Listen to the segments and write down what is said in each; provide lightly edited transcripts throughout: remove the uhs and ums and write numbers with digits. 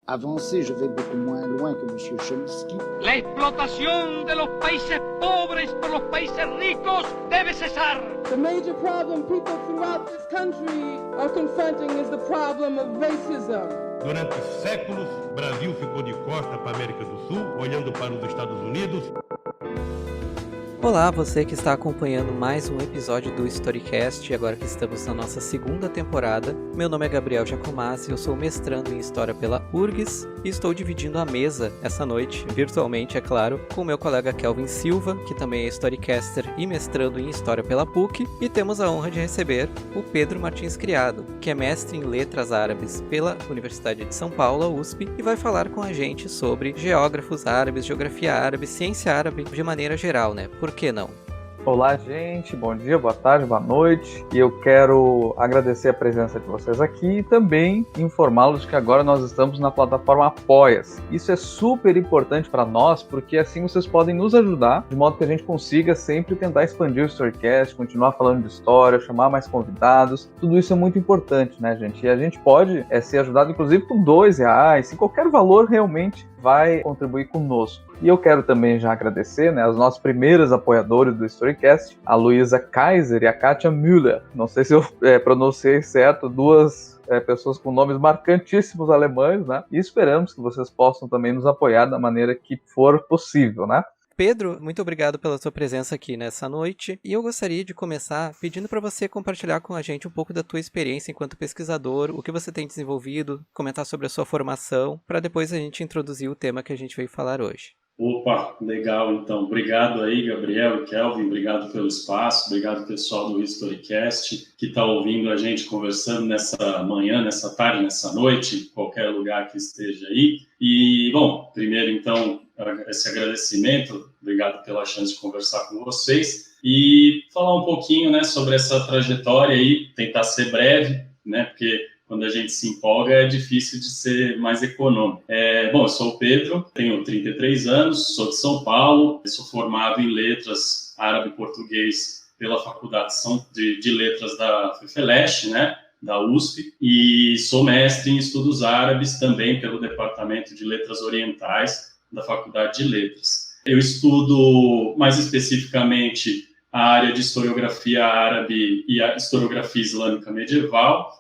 Avancer, je vais beaucoup moins loin que M. Chomsky. La explotación de los países pobres por los países ricos debe cesar. The major problem people throughout this country are confronting is the problem of racism. Durante séculos, o Brasil ficou de costa para a América do Sul, olhando para os Estados Unidos. Olá, você que está acompanhando mais um episódio do Storycast, agora que estamos na nossa segunda temporada. Meu nome é Gabriel Giacomazzi, eu sou mestrando em História pela URGS e estou dividindo a mesa essa noite, virtualmente é claro, com meu colega Kelvin Silva, que também é Storycaster e mestrando em História pela PUC, e temos a honra de receber o Pedro Martins Criado, que é mestre em Letras Árabes pela Universidade de São Paulo, USP, e vai falar com a gente sobre geógrafos árabes, geografia árabe, ciência árabe de maneira geral, né? Por que não? Olá, gente. Bom dia, boa tarde, boa noite. E eu quero agradecer a presença de vocês aqui e também informá-los que agora nós estamos na plataforma Apoia-se. Isso é super importante para nós, porque assim vocês podem nos ajudar, de modo que a gente consiga sempre tentar expandir o Storycast, continuar falando de história, chamar mais convidados. Tudo isso é muito importante, né, gente? E a gente pode ser ajudado, inclusive, com R$2, qualquer valor realmente vai contribuir conosco. E eu quero também já agradecer, né, aos nossos primeiros apoiadores do Storycast, a Luísa Kaiser e a Kátia Müller. Não sei se eu pronunciei certo, duas pessoas com nomes marcantíssimos alemães, né? E esperamos que vocês possam também nos apoiar da maneira que for possível, né? Pedro, muito obrigado pela sua presença aqui nessa noite, e eu gostaria de começar pedindo para você compartilhar com a gente um pouco da tua experiência enquanto pesquisador, o que você tem desenvolvido, comentar sobre a sua formação, para depois a gente introduzir o tema que a gente veio falar hoje. Opa, legal, então. Obrigado aí, Gabriel e Kelvin, obrigado pelo espaço, obrigado pessoal do Storycast que está ouvindo a gente conversando nessa manhã, nessa tarde, nessa noite, em qualquer lugar que esteja aí. E, bom, primeiro, então, esse agradecimento, obrigado pela chance de conversar com vocês e falar um pouquinho, né, sobre essa trajetória aí, tentar ser breve, né, porque quando a gente se empolga é difícil de ser mais econômico. Bom, eu sou o Pedro, tenho 33 anos, sou de São Paulo, sou formado em Letras Árabe e Português pela Faculdade de Letras da FEFELESH, né, da USP, e sou mestre em Estudos Árabes também pelo Departamento de Letras Orientais da Faculdade de Letras. Eu estudo mais especificamente a área de historiografia árabe e a historiografia islâmica medieval.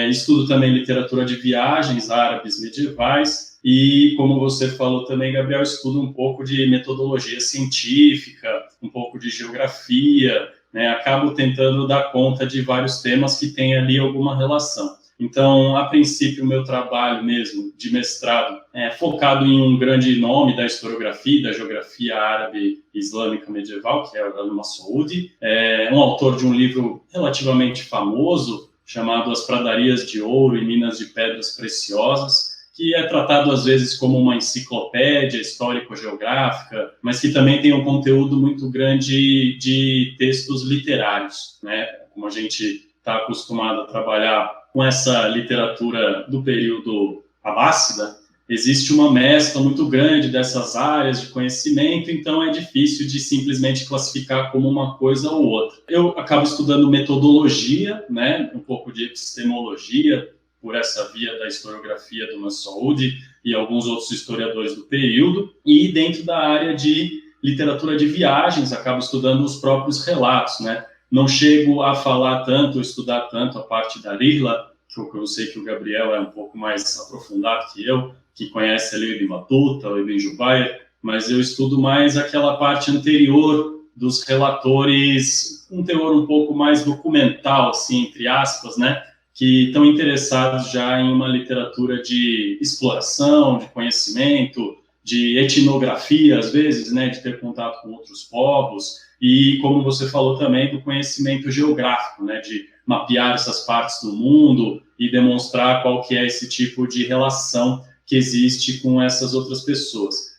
Estudo também literatura de viagens árabes medievais e, como você falou também, Gabriel, estudo um pouco de metodologia científica, um pouco de geografia, né? Acabo tentando dar conta de vários temas que têm ali alguma relação. Então, a princípio, o meu trabalho mesmo de mestrado é focado em um grande nome da historiografia, da geografia árabe e islâmica medieval, que é o Al-Mas'udi. É um autor de um livro relativamente famoso, chamado As Pradarias de Ouro e Minas de Pedras Preciosas, que é tratado às vezes como uma enciclopédia histórico-geográfica, mas que também tem um conteúdo muito grande de textos literários, né? Como a gente está acostumado a trabalhar com essa literatura do período abássida, existe uma mescla muito grande dessas áreas de conhecimento, então é difícil de simplesmente classificar como uma coisa ou outra. Eu acabo estudando metodologia, né, um pouco de epistemologia, por essa via da historiografia do Mas'udi e alguns outros historiadores do período, e dentro da área de literatura de viagens, acabo estudando os próprios relatos, né. Não chego a falar tanto, estudar tanto a parte da Rihla, que eu sei que o Gabriel é um pouco mais aprofundado que eu, que conhece ali o Ibn Battuta, o Ibn Jubayr, mas eu estudo mais aquela parte anterior dos relatores, um teor um pouco mais documental, assim, entre aspas, né, que estão interessados já em uma literatura de exploração, de conhecimento, de etnografia, às vezes, né, de ter contato com outros povos, e, como você falou também, do conhecimento geográfico, né, de mapear essas partes do mundo e demonstrar qual que é esse tipo de relação que existe com essas outras pessoas.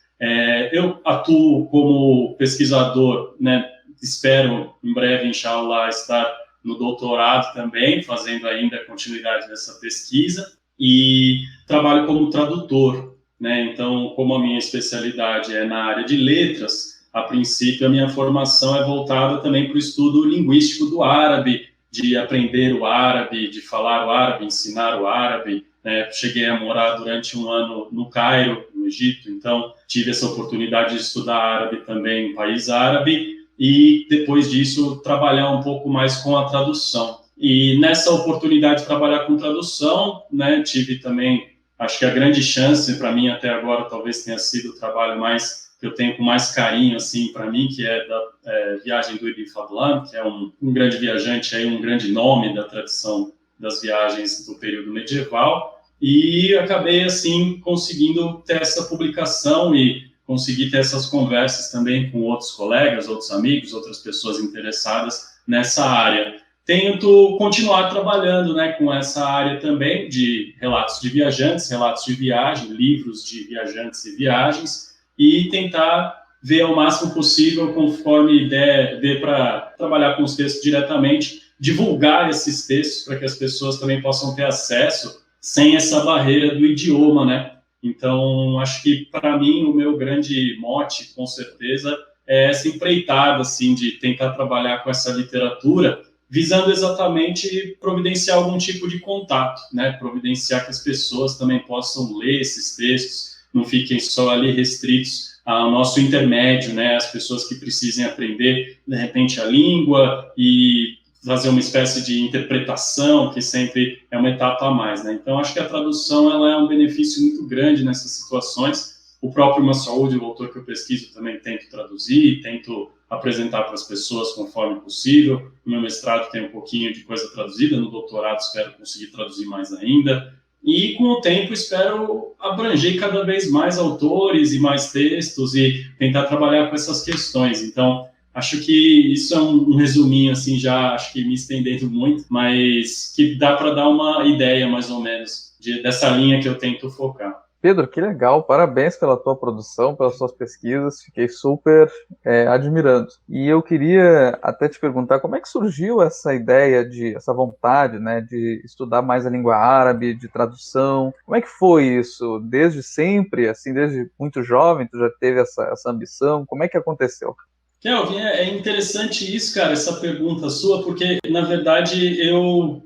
Eu atuo como pesquisador, né, espero em breve, inshallah, estar no doutorado também, fazendo ainda a continuidade dessa pesquisa, e trabalho como tradutor, né, então, como a minha especialidade é na área de letras, a princípio a minha formação é voltada também para o estudo linguístico do árabe, de aprender o árabe, de falar o árabe, ensinar o árabe, né? Cheguei a morar durante um ano no Cairo, no Egito, então tive essa oportunidade de estudar árabe também em país árabe, e depois disso trabalhar um pouco mais com a tradução. E nessa oportunidade de trabalhar com tradução, né, tive também, acho que a grande chance para mim até agora talvez tenha sido o trabalho que eu tenho com mais carinho assim para mim, que é da viagem do Ibn Fadlan, que é um grande viajante, aí, um grande nome da tradição das viagens do período medieval, e acabei assim conseguindo ter essa publicação e conseguir ter essas conversas também com outros colegas, outros amigos, outras pessoas interessadas nessa área. Tento continuar trabalhando, né, com essa área também de relatos de viajantes, relatos de viagem, livros de viajantes e viagens, e tentar ver ao máximo possível, conforme dê para trabalhar com os textos diretamente, divulgar esses textos para que as pessoas também possam ter acesso sem essa barreira do idioma, né? Então, acho que, para mim, o meu grande mote, com certeza, é essa empreitada, assim, de tentar trabalhar com essa literatura, visando exatamente providenciar algum tipo de contato, né? Providenciar que as pessoas também possam ler esses textos, não fiquem só ali restritos ao nosso intermédio, né? As pessoas que precisem aprender, de repente, a língua e fazer uma espécie de interpretação, que sempre é uma etapa a mais, né? Então, acho que a tradução ela é um benefício muito grande nessas situações. O próprio Massaoud, o autor que eu pesquiso, também tento traduzir, tento apresentar para as pessoas conforme possível. No meu mestrado tem um pouquinho de coisa traduzida, no doutorado espero conseguir traduzir mais ainda. E, com o tempo, espero abranger cada vez mais autores e mais textos e tentar trabalhar com essas questões. Então, acho que isso é um resuminho, assim, já acho que me estendendo muito, mas que dá para dar uma ideia, mais ou menos, dessa linha que eu tento focar. Pedro, que legal, parabéns pela tua produção, pelas suas pesquisas, fiquei super admirando. E eu queria até te perguntar como é que surgiu essa ideia, essa vontade, né, de estudar mais a língua árabe, de tradução, como é que foi isso? Desde sempre, assim, desde muito jovem, tu já teve essa ambição, como é que aconteceu? Kelvin, é interessante isso, cara, essa pergunta sua, porque, na verdade,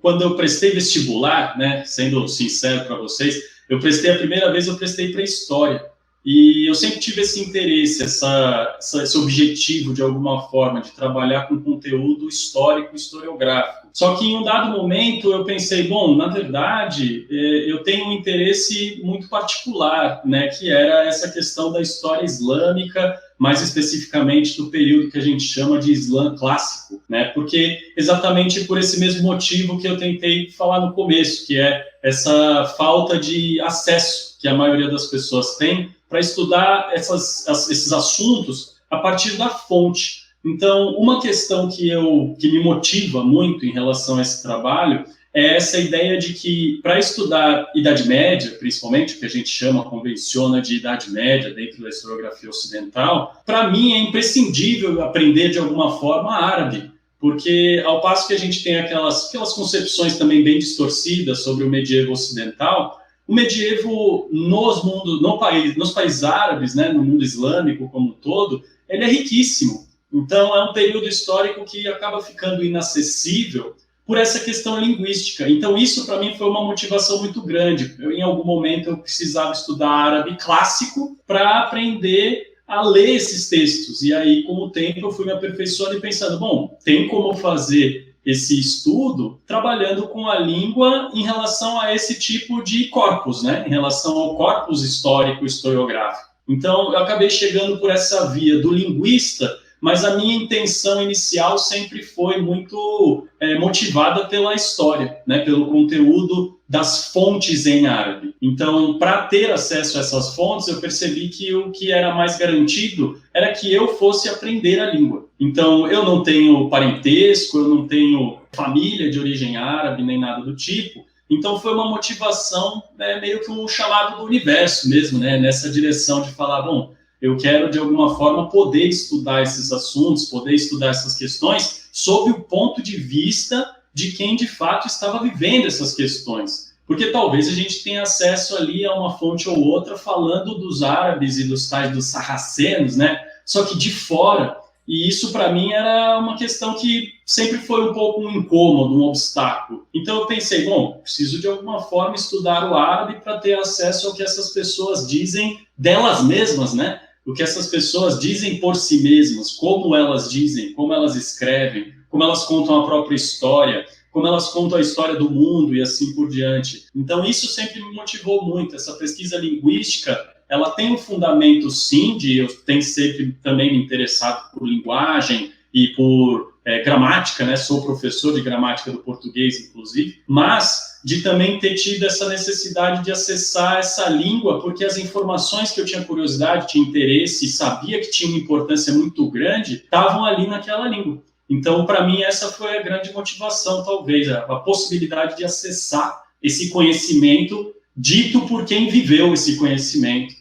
quando eu prestei vestibular, né, sendo sincero para vocês, a primeira vez eu prestei para História, e eu sempre tive esse interesse, esse objetivo, de alguma forma, de trabalhar com conteúdo histórico, historiográfico. Só que em um dado momento eu pensei, bom, na verdade, eu tenho um interesse muito particular, né, que era essa questão da história islâmica, mais especificamente do período que a gente chama de Islã clássico, né? Porque exatamente por esse mesmo motivo que eu tentei falar no começo, que é essa falta de acesso que a maioria das pessoas tem para estudar esses assuntos a partir da fonte. Então, uma questão que me motiva muito em relação a esse trabalho é essa ideia de que, para estudar Idade Média, principalmente, o que a gente convenciona de Idade Média dentro da historiografia ocidental, para mim é imprescindível aprender de alguma forma árabe, porque ao passo que a gente tem aquelas concepções também bem distorcidas sobre o medievo ocidental, o medievo nos países árabes, né, no mundo islâmico como um todo, ele é riquíssimo. Então, é um período histórico que acaba ficando inacessível por essa questão linguística. Então, isso para mim foi uma motivação muito grande. Em algum momento eu precisava estudar árabe clássico para aprender a ler esses textos. E aí, com o tempo, eu fui me aperfeiçoando e pensando, bom, tem como fazer esse estudo trabalhando com a língua em relação a esse tipo de corpus, né? Em relação ao corpus histórico historiográfico. Então, eu acabei chegando por essa via do linguista, mas a minha intenção inicial sempre foi muito motivada pela história, né, pelo conteúdo das fontes em árabe. Então, para ter acesso a essas fontes, eu percebi que o que era mais garantido era que eu fosse aprender a língua. Então, eu não tenho parentesco, eu não tenho família de origem árabe, nem nada do tipo. Então, foi uma motivação, né, meio que um chamado do universo mesmo, né, nessa direção de falar, bom, eu quero, de alguma forma, poder estudar esses assuntos, poder estudar essas questões sob o ponto de vista de quem, de fato, estava vivendo essas questões. Porque talvez a gente tenha acesso ali a uma fonte ou outra falando dos árabes e dos tais dos sarracenos, né? Só que de fora. E isso, para mim, era uma questão que sempre foi um pouco um incômodo, um obstáculo. Então eu pensei, bom, preciso de alguma forma estudar o árabe para ter acesso ao que essas pessoas dizem delas mesmas, né? O que essas pessoas dizem por si mesmas, como elas dizem, como elas escrevem, como elas contam a própria história, como elas contam a história do mundo e assim por diante. Então isso sempre me motivou muito, essa pesquisa linguística. Ela tem um fundamento, sim, de eu tenho sempre também me interessado por linguagem e por gramática, né? Sou professor de gramática do português, inclusive, mas de também ter tido essa necessidade de acessar essa língua, porque as informações que eu tinha curiosidade, tinha interesse e sabia que tinha uma importância muito grande, estavam ali naquela língua. Então, para mim, essa foi a grande motivação, talvez, a possibilidade de acessar esse conhecimento dito por quem viveu esse conhecimento.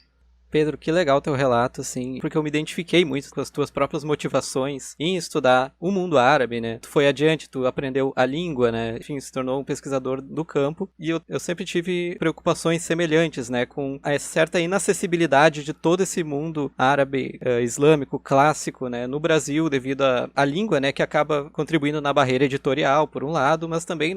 Pedro, que legal teu relato, assim, porque eu me identifiquei muito com as tuas próprias motivações em estudar o mundo árabe, né? Tu foi adiante, tu aprendeu a língua, né? Enfim, se tornou um pesquisador do campo, e eu sempre tive preocupações semelhantes, né? Com a certa inacessibilidade de todo esse mundo árabe, islâmico, clássico, né? No Brasil, devido à língua, né? Que acaba contribuindo na barreira editorial, por um lado, mas também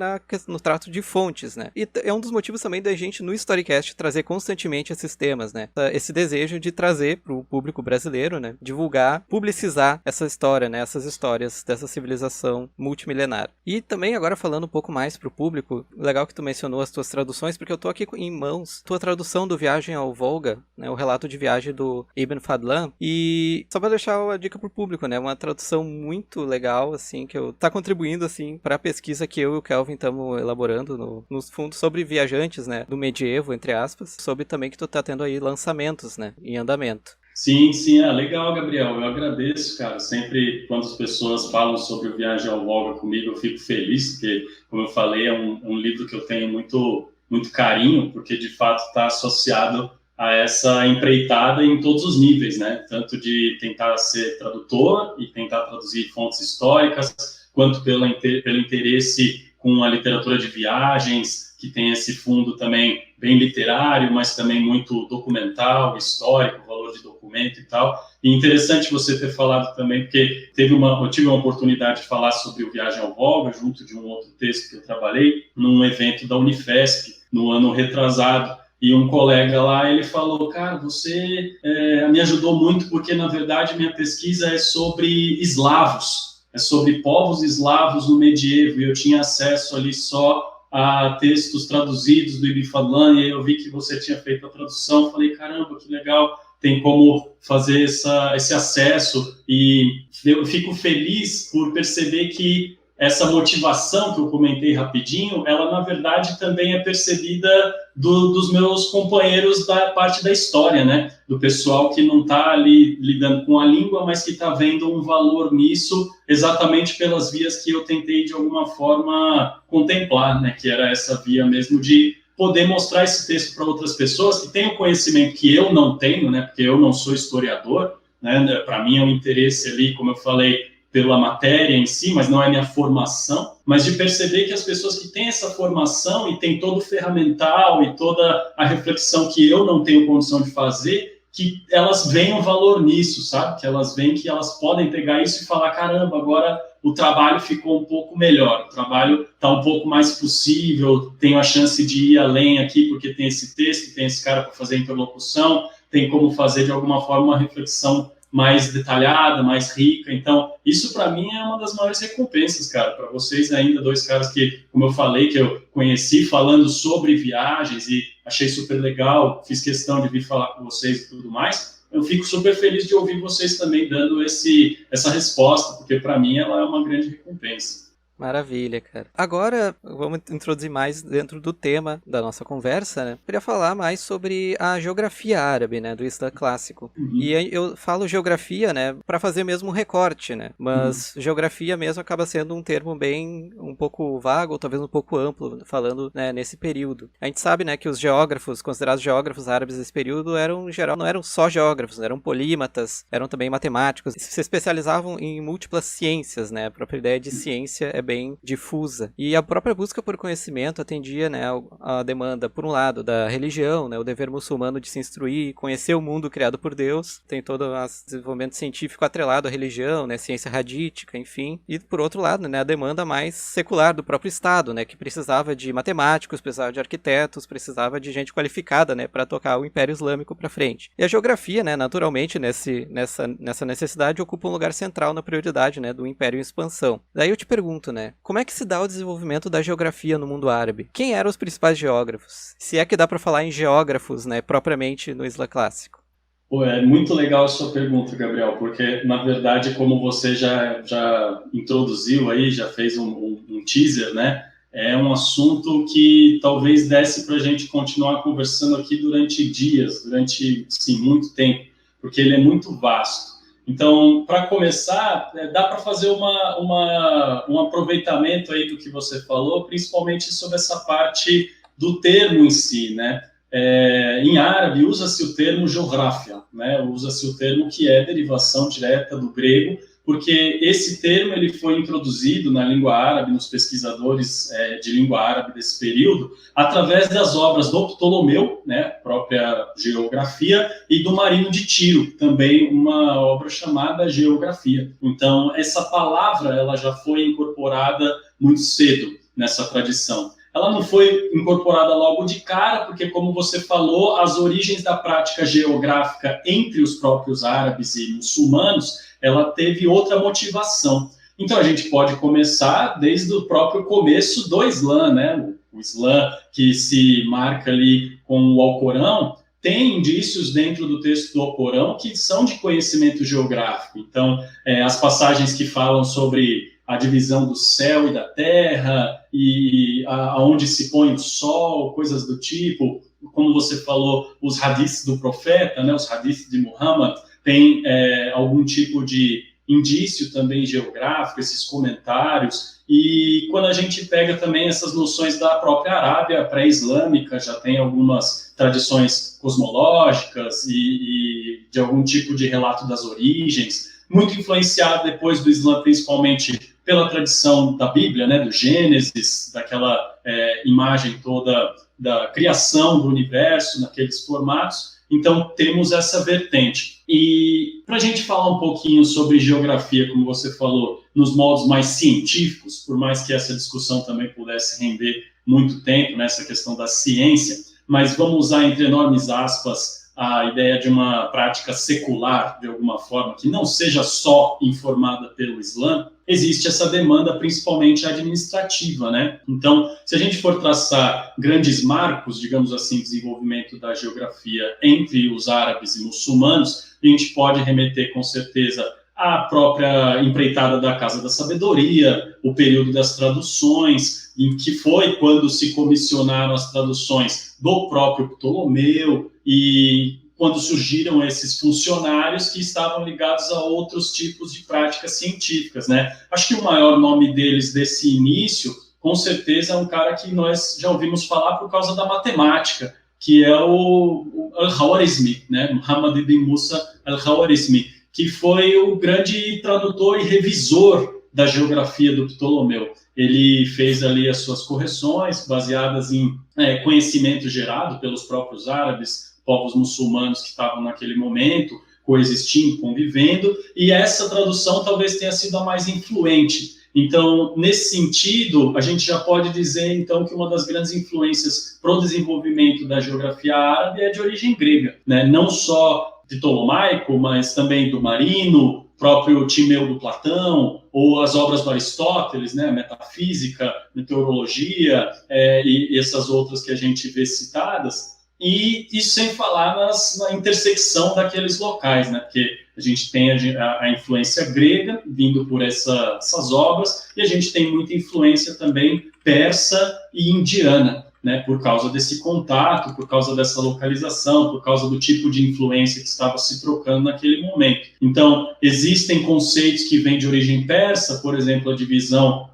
no trato de fontes, né? E é um dos motivos também da gente, no Storycast, trazer constantemente esses temas, né? Esse desejo de trazer para o público brasileiro, né, divulgar, publicizar essa história, né, essas histórias dessa civilização multimilenar. E também agora falando um pouco mais para o público, legal que tu mencionou as tuas traduções, porque eu tô aqui em mãos tua tradução do Viagem ao Volga, né, o relato de viagem do Ibn Fadlan, e só para deixar a dica para o público, né, uma tradução muito legal, assim, que tá contribuindo, assim, para a pesquisa que eu e o Kelvin estamos elaborando nos fundos sobre viajantes, né, do medievo, entre aspas, sobre também que tu tá tendo aí lançamentos, né, em andamento. Sim, legal, Gabriel, eu agradeço, cara, sempre quando as pessoas falam sobre o Viagem ao Volga comigo, eu fico feliz, porque, como eu falei, é um livro que eu tenho muito, muito carinho, porque, de fato, está associado a essa empreitada em todos os níveis, né, tanto de tentar ser tradutor e tentar traduzir fontes históricas, quanto pelo interesse com a literatura de viagens, que tem esse fundo também bem literário, mas também muito documental, histórico, valor de documento e tal. E interessante você ter falado também, porque eu tive uma oportunidade de falar sobre o Viagem ao Volga, junto de um outro texto que eu trabalhei, num evento da Unifesp, no ano retrasado. E um colega lá, ele falou, cara, você me ajudou muito, porque, na verdade, minha pesquisa é sobre eslavos, é sobre povos eslavos no medievo, e eu tinha acesso ali só a textos traduzidos do Ibn Fadlan, e aí eu vi que você tinha feito a tradução, falei, caramba, que legal, tem como fazer esse acesso, e eu fico feliz por perceber que essa motivação que eu comentei rapidinho, ela, na verdade, também é percebida dos meus companheiros da parte da história, né? Do pessoal que não está ali lidando com a língua, mas que está vendo um valor nisso exatamente pelas vias que eu tentei, de alguma forma, contemplar, né? Que era essa via mesmo de poder mostrar esse texto para outras pessoas que têm o conhecimento que eu não tenho, né? Porque eu não sou historiador, né? Para mim é um interesse ali, como eu falei, pela matéria em si, mas não é minha formação, mas de perceber que as pessoas que têm essa formação e têm todo o ferramental e toda a reflexão que eu não tenho condição de fazer, que elas veem o valor nisso, sabe? Que elas veem que elas podem pegar isso e falar, caramba, agora o trabalho ficou um pouco melhor, o trabalho está um pouco mais possível, tenho a chance de ir além aqui porque tem esse texto, tem esse cara para fazer interlocução, tem como fazer de alguma forma uma reflexão mais detalhada, mais rica. Então, isso para mim é uma das maiores recompensas, cara, para vocês ainda, dois caras que, como eu falei, que eu conheci falando sobre viagens e achei super legal, fiz questão de vir falar com vocês e tudo mais. Eu fico super feliz de ouvir vocês também dando essa resposta, porque para mim ela é uma grande recompensa. Maravilha, cara. Agora, vamos introduzir mais dentro do tema da nossa conversa, né? Eu queria falar mais sobre a geografia árabe, né? Do Islã clássico. Uhum. E eu falo geografia, né? Para fazer mesmo um recorte, né? Mas geografia mesmo acaba sendo um termo bem um pouco vago, ou talvez um pouco amplo, falando, né, nesse período. A gente sabe, né, que os geógrafos, considerados geógrafos árabes desse período, em geral, não eram só geógrafos, eram polímatas, eram também matemáticos. Se especializavam em múltiplas ciências, né? A própria ideia de ciência é bem difusa. E a própria busca por conhecimento atendia, né, a demanda, por um lado, da religião, né, o dever muçulmano de se instruir, conhecer o mundo criado por Deus, tem todo o desenvolvimento científico atrelado à religião, né, ciência radítica, enfim. E, por outro lado, né, a demanda mais secular do próprio Estado, né, que precisava de matemáticos, precisava de arquitetos, precisava de gente qualificada, né, para tocar o Império Islâmico para frente. E a geografia, né, naturalmente, nessa necessidade, ocupa um lugar central na prioridade, né, do Império em expansão. Daí eu te pergunto, né, como é que se dá o desenvolvimento da geografia no mundo árabe? Quem eram os principais geógrafos? Se é que dá para falar em geógrafos, né, propriamente no Islã clássico. Pô, é muito legal a sua pergunta, Gabriel, porque, na verdade, como você já introduziu aí, já fez um teaser, né, é um assunto que talvez desse para a gente continuar conversando aqui durante dias, durante, sim, muito tempo, porque ele é muito vasto. Então, para começar, dá para fazer um aproveitamento aí do que você falou, principalmente sobre essa parte do termo em si, né? Em árabe, usa-se o termo geografia, né? Usa-se o termo que é derivação direta do grego, porque esse termo ele foi introduzido na língua árabe, nos pesquisadores de língua árabe desse período, através das obras do Ptolomeu, né, própria Geografia, e do Marino de Tiro, também uma obra chamada Geografia. Então, essa palavra ela já foi incorporada muito cedo nessa tradição. Ela não foi incorporada logo de cara, porque, como você falou, as origens da prática geográfica entre os próprios árabes e muçulmanos, ela teve outra motivação. Então, a gente pode começar desde o próprio começo do Islã, né? O Islã que se marca ali com o Alcorão, tem indícios dentro do texto do Alcorão que são de conhecimento geográfico. Então, as passagens que falam sobre a divisão do céu e da terra, e aonde se põe o sol, coisas do tipo, como você falou, os hadiths do profeta, né, os hadiths de Muhammad, tem algum tipo de indício também geográfico, esses comentários, e quando a gente pega também essas noções da própria Arábia pré-islâmica, já tem algumas tradições cosmológicas e de algum tipo de relato das origens, muito influenciado depois do Islã, principalmente pela tradição da Bíblia, né, do Gênesis, daquela imagem toda da criação do universo, naqueles formatos. Então, temos essa vertente. E para a gente falar um pouquinho sobre geografia, como você falou, nos modos mais científicos, por mais que essa discussão também pudesse render muito tempo nessa questão da ciência, mas vamos usar entre enormes aspas a ideia de uma prática secular, de alguma forma, que não seja só informada pelo Islã, existe essa demanda principalmente administrativa, né? Então, se a gente for traçar grandes marcos, digamos assim, de desenvolvimento da geografia entre os árabes e muçulmanos, a gente pode remeter com certeza à própria empreitada da Casa da Sabedoria, o período das traduções, em que foi quando se comissionaram as traduções do próprio Ptolomeu, e quando surgiram esses funcionários que estavam ligados a outros tipos de práticas científicas, né? Acho que o maior nome deles desse início, com certeza, é um cara que nós já ouvimos falar por causa da matemática, que é o Al-Khwarizmi, né? Muhammad ibn Musa Al-Khwarizmi, que foi o grande tradutor e revisor da geografia do Ptolomeu. Ele fez ali as suas correções baseadas em conhecimento gerado pelos próprios árabes, povos muçulmanos que estavam naquele momento, coexistindo, convivendo, e essa tradução talvez tenha sido a mais influente. Então, nesse sentido, a gente já pode dizer, então, que uma das grandes influências para o desenvolvimento da geografia árabe é de origem grega, né? Não só de Ptolomaico, mas também do Marino, próprio Timeu do Platão, ou as obras do Aristóteles, né, metafísica, meteorologia, e essas outras que a gente vê citadas, e isso sem falar na intersecção daqueles locais, né, porque a gente tem a influência grega vindo por essas obras, e a gente tem muita influência também persa e indiana, né, por causa desse contato, por causa dessa localização, por causa do tipo de influência que estava se trocando naquele momento. Então, existem conceitos que vêm de origem persa, por exemplo, a divisão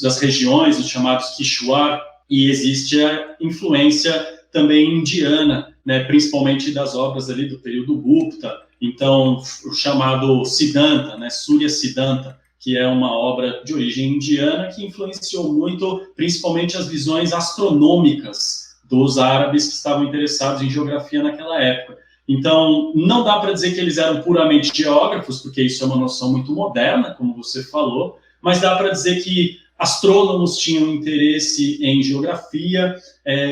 das regiões, os chamados Quichuar, e existe a influência também indiana, né, principalmente das obras ali do período Gupta, então, o chamado Siddhanta, né, Surya Siddhanta, que é uma obra de origem indiana que influenciou muito, principalmente as visões astronômicas dos árabes que estavam interessados em geografia naquela época. Então, não dá para dizer que eles eram puramente geógrafos, porque isso é uma noção muito moderna, como você falou, mas dá para dizer que astrônomos tinham interesse em geografia,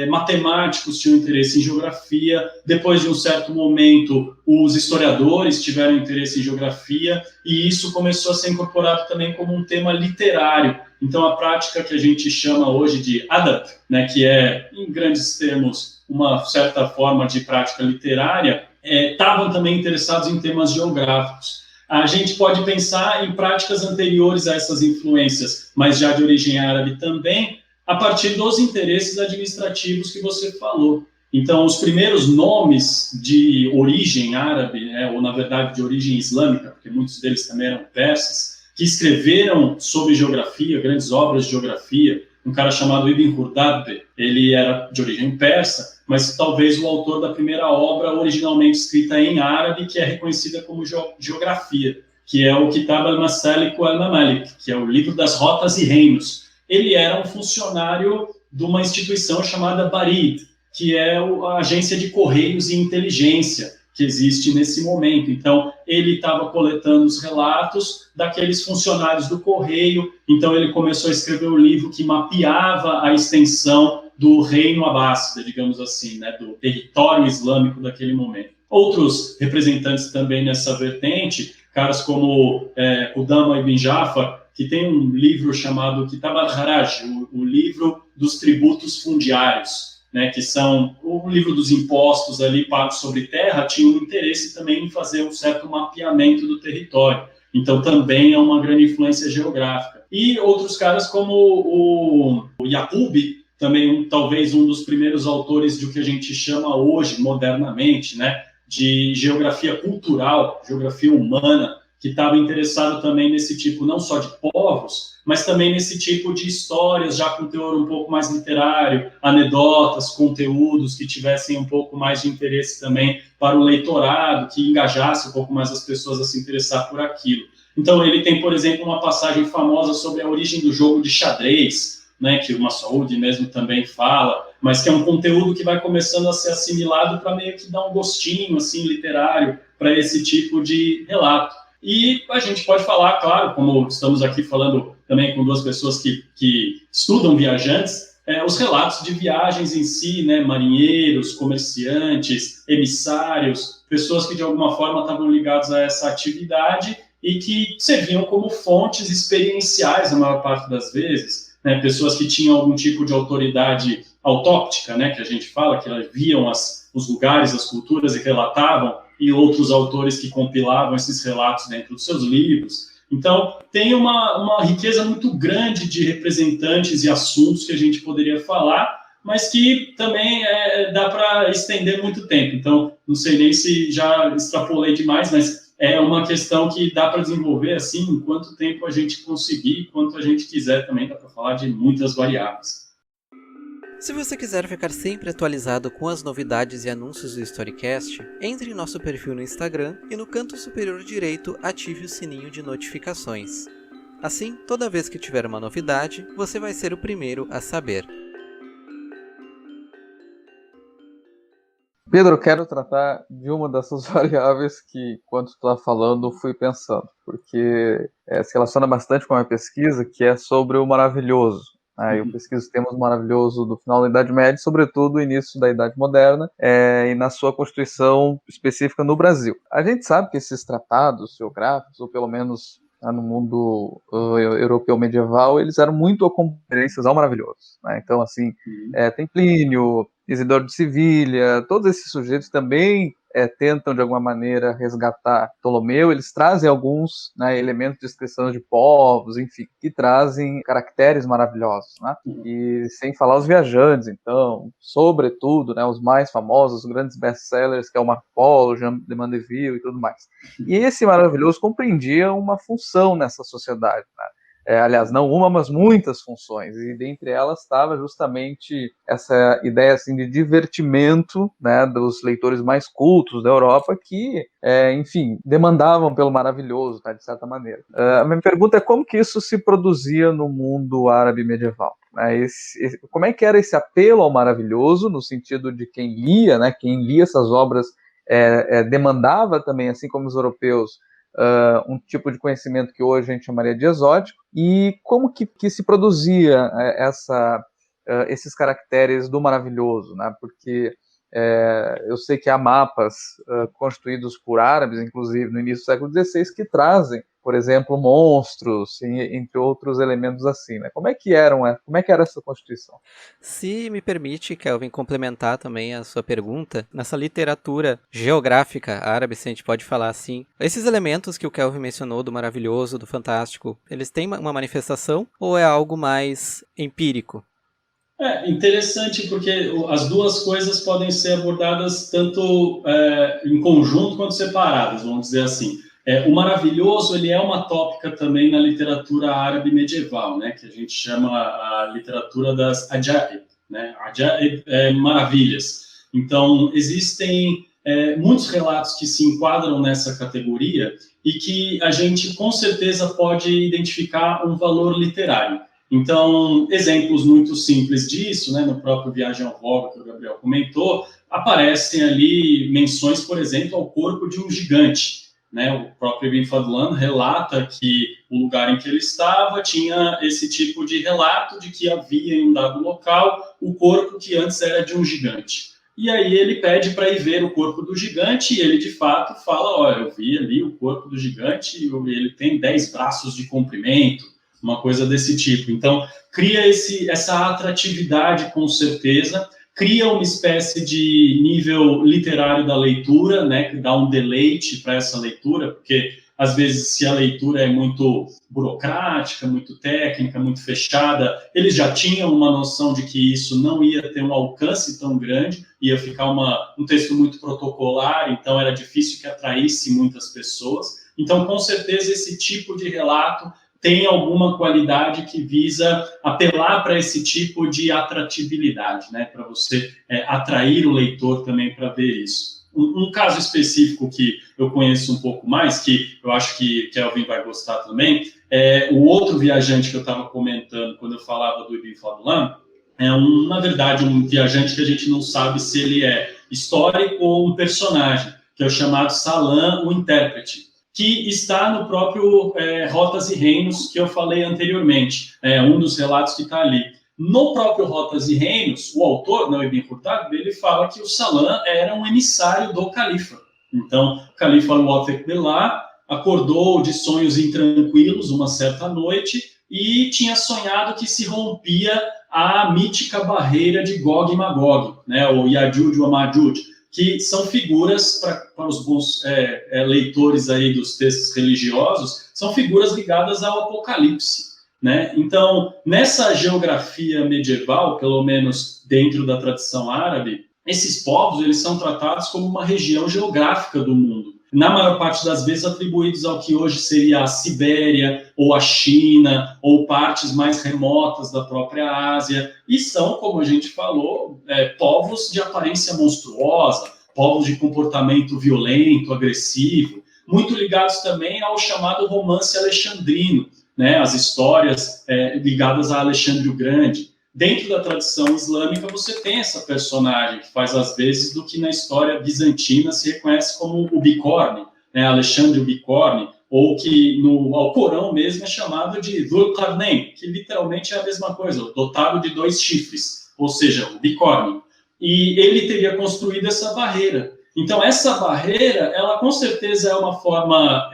matemáticos tinham interesse em geografia, depois de um certo momento, os historiadores tiveram interesse em geografia, e isso começou a ser incorporado também como um tema literário. Então, a prática que a gente chama hoje de adab, né, que é, em grandes termos, uma certa forma de prática literária, estavam também interessados em temas geográficos. A gente pode pensar em práticas anteriores a essas influências, mas já de origem árabe também, a partir dos interesses administrativos que você falou. Então, os primeiros nomes de origem árabe, ou na verdade de origem islâmica, porque muitos deles também eram persas, que escreveram sobre geografia, grandes obras de geografia, um cara chamado Ibn Khordadbeh, ele era de origem persa, mas talvez o autor da primeira obra originalmente escrita em árabe, que é reconhecida como geografia, que é o Kitab al-Masalik wal-Mamalik, que é o livro das rotas e reinos. Ele era um funcionário de uma instituição chamada Barid, que é a agência de correios e inteligência que existe nesse momento. Então, ele estava coletando os relatos daqueles funcionários do correio, então ele começou a escrever um livro que mapeava a extensão do reino abássida, digamos assim, né, do território islâmico daquele momento. Outros representantes também nessa vertente, caras como Qudama ibn Jafar, que tem um livro chamado Kitab al-Haraj, o livro dos tributos fundiários, né, que são o livro dos impostos ali pagos sobre terra, tinha um interesse também em fazer um certo mapeamento do território. Então, também é uma grande influência geográfica. E outros caras como o Yaqub, também talvez um dos primeiros autores de o que a gente chama hoje, modernamente, né, de geografia cultural, geografia humana, que estava interessado também nesse tipo, não só de povos, mas também nesse tipo de histórias, já com teor um pouco mais literário, anedotas, conteúdos que tivessem um pouco mais de interesse também para o leitorado, que engajasse um pouco mais as pessoas a se interessar por aquilo. Então, ele tem, por exemplo, uma passagem famosa sobre a origem do jogo de xadrez, né, que o Mas'ud mesmo também fala, mas que é um conteúdo que vai começando a ser assimilado para meio que dar um gostinho assim, literário para esse tipo de relato. E a gente pode falar, claro, como estamos aqui falando também com duas pessoas que estudam viajantes, os relatos de viagens em si, né, marinheiros, comerciantes, emissários, pessoas que de alguma forma estavam ligados a essa atividade e que serviam como fontes experienciais a maior parte das vezes, né, pessoas que tinham algum tipo de autoridade autóptica, né, que a gente fala, que elas viam os lugares, as culturas e relatavam, e outros autores que compilavam esses relatos dentro dos seus livros. Então, tem uma riqueza muito grande de representantes e assuntos que a gente poderia falar, mas que também dá para estender muito tempo. Então, não sei nem se já extrapolei demais, mas é uma questão que dá para desenvolver assim, em quanto tempo a gente conseguir, quanto a gente quiser também, dá para falar de muitas variáveis. Se você quiser ficar sempre atualizado com as novidades e anúncios do Storycast, entre em nosso perfil no Instagram e no canto superior direito ative o sininho de notificações. Assim, toda vez que tiver uma novidade, você vai ser o primeiro a saber. Pedro, eu quero tratar de uma dessas variáveis que, quando tu estava falando, fui pensando, porque se relaciona bastante com a minha pesquisa, que é sobre o maravilhoso. Eu pesquiso temas maravilhosos do final da Idade Média, sobretudo o início da Idade Moderna, e na sua constituição específica no Brasil. A gente sabe que esses tratados geográficos, ou pelo menos no mundo europeu medieval, eles eram muito conferências ao maravilhoso, né? Então, assim, tem Plínio, Isidoro de Sevilha, todos esses sujeitos também tentam, de alguma maneira, resgatar Ptolomeu. Eles trazem alguns, né, elementos de descrição de povos, enfim, que trazem caracteres maravilhosos, né? E sem falar os viajantes, então, sobretudo, né, os mais famosos, os grandes best-sellers, que é o Marco Polo, Jean de Mandeville e tudo mais. E esse maravilhoso compreendia uma função nessa sociedade, né? aliás, não uma, mas muitas funções, e dentre elas estava justamente essa ideia assim, de divertimento, né, dos leitores mais cultos da Europa que, enfim, demandavam pelo maravilhoso, tá, de certa maneira. A minha pergunta é como que isso se produzia no mundo árabe medieval? Como é que era esse apelo ao maravilhoso, no sentido de quem lia, né, quem lia essas obras demandava também, assim como os europeus, um tipo de conhecimento que hoje a gente chamaria de exótico, e como que se produzia esses caracteres do maravilhoso, né? Porque eu sei que há mapas constituídos por árabes, inclusive no início do século XVI, que trazem, por exemplo, monstros, entre outros elementos assim, né? Como é que era essa constituição? Se me permite, Kelvin, complementar também a sua pergunta, nessa literatura geográfica árabe, se a gente pode falar assim, esses elementos que o Kelvin mencionou, do maravilhoso, do fantástico, eles têm uma manifestação ou é algo mais empírico? Interessante, porque as duas coisas podem ser abordadas tanto em conjunto quanto separadas, vamos dizer assim. O maravilhoso, ele é uma tópica também na literatura árabe medieval, né, que a gente chama a literatura das ajaib, né, ajaib maravilhas. Então, existem muitos relatos que se enquadram nessa categoria e que a gente, com certeza, pode identificar um valor literário. Então, exemplos muito simples disso, né, no próprio Viagem ao Voga, que o Gabriel comentou, aparecem ali menções, por exemplo, ao corpo de um gigante. Né? O próprio Ibn Fadlan relata que o lugar em que ele estava tinha esse tipo de relato de que havia em um dado local o corpo que antes era de um gigante. E aí ele pede para ir ver o corpo do gigante e ele, de fato, fala, olha, eu vi ali o corpo do gigante e ele tem 10 braços de comprimento, uma coisa desse tipo. Então, cria essa atratividade, com certeza, cria uma espécie de nível literário da leitura, né, que dá um deleite para essa leitura, porque, às vezes, se a leitura é muito burocrática, muito técnica, muito fechada, eles já tinham uma noção de que isso não ia ter um alcance tão grande, ia ficar um texto muito protocolar, então era difícil que atraísse muitas pessoas. Então, com certeza, esse tipo de relato tem alguma qualidade que visa apelar para esse tipo de atratividade, né? Para você atrair o leitor também para ver isso. Um caso específico que eu conheço um pouco mais, que eu acho que Kelvin vai gostar também, é o outro viajante que eu estava comentando quando eu falava do Ibn Fadlan, na verdade, um viajante que a gente não sabe se ele é histórico ou um personagem, que é o chamado Salam, o intérprete, que está no próprio Rotas e Reinos, que eu falei anteriormente, um dos relatos que está ali. No próprio Rotas e Reinos, o autor, não, Ibn Khuttab, ele fala que o Salam era um emissário do califa. Então, o califa Al-Mu'tafiq Billah acordou de sonhos intranquilos uma certa noite e tinha sonhado que se rompia a mítica barreira de Gog e Magog, né, o Yajuj e o Majuj, que são figuras, para os bons leitores aí dos textos religiosos, são figuras ligadas ao Apocalipse, né? Então, nessa geografia medieval, pelo menos dentro da tradição árabe, esses povos eles são tratados como uma região geográfica do mundo, na maior parte das vezes atribuídos ao que hoje seria a Sibéria, ou a China, ou partes mais remotas da própria Ásia, e são, como a gente falou, povos de aparência monstruosa, povos de comportamento violento, agressivo, muito ligados também ao chamado romance alexandrino, né, as histórias ligadas a Alexandre o Grande. Dentro da tradição islâmica, você tem essa personagem que faz, às vezes, do que na história bizantina se reconhece como o Bicórnio, né, Alexandre o Bicórnio, ou que no Alcorão mesmo é chamado de Dhul-Qarnayn, que literalmente é a mesma coisa, dotado de 2 chifres, ou seja, o bicórnio. E ele teria construído essa barreira. Então, essa barreira, ela com certeza é uma forma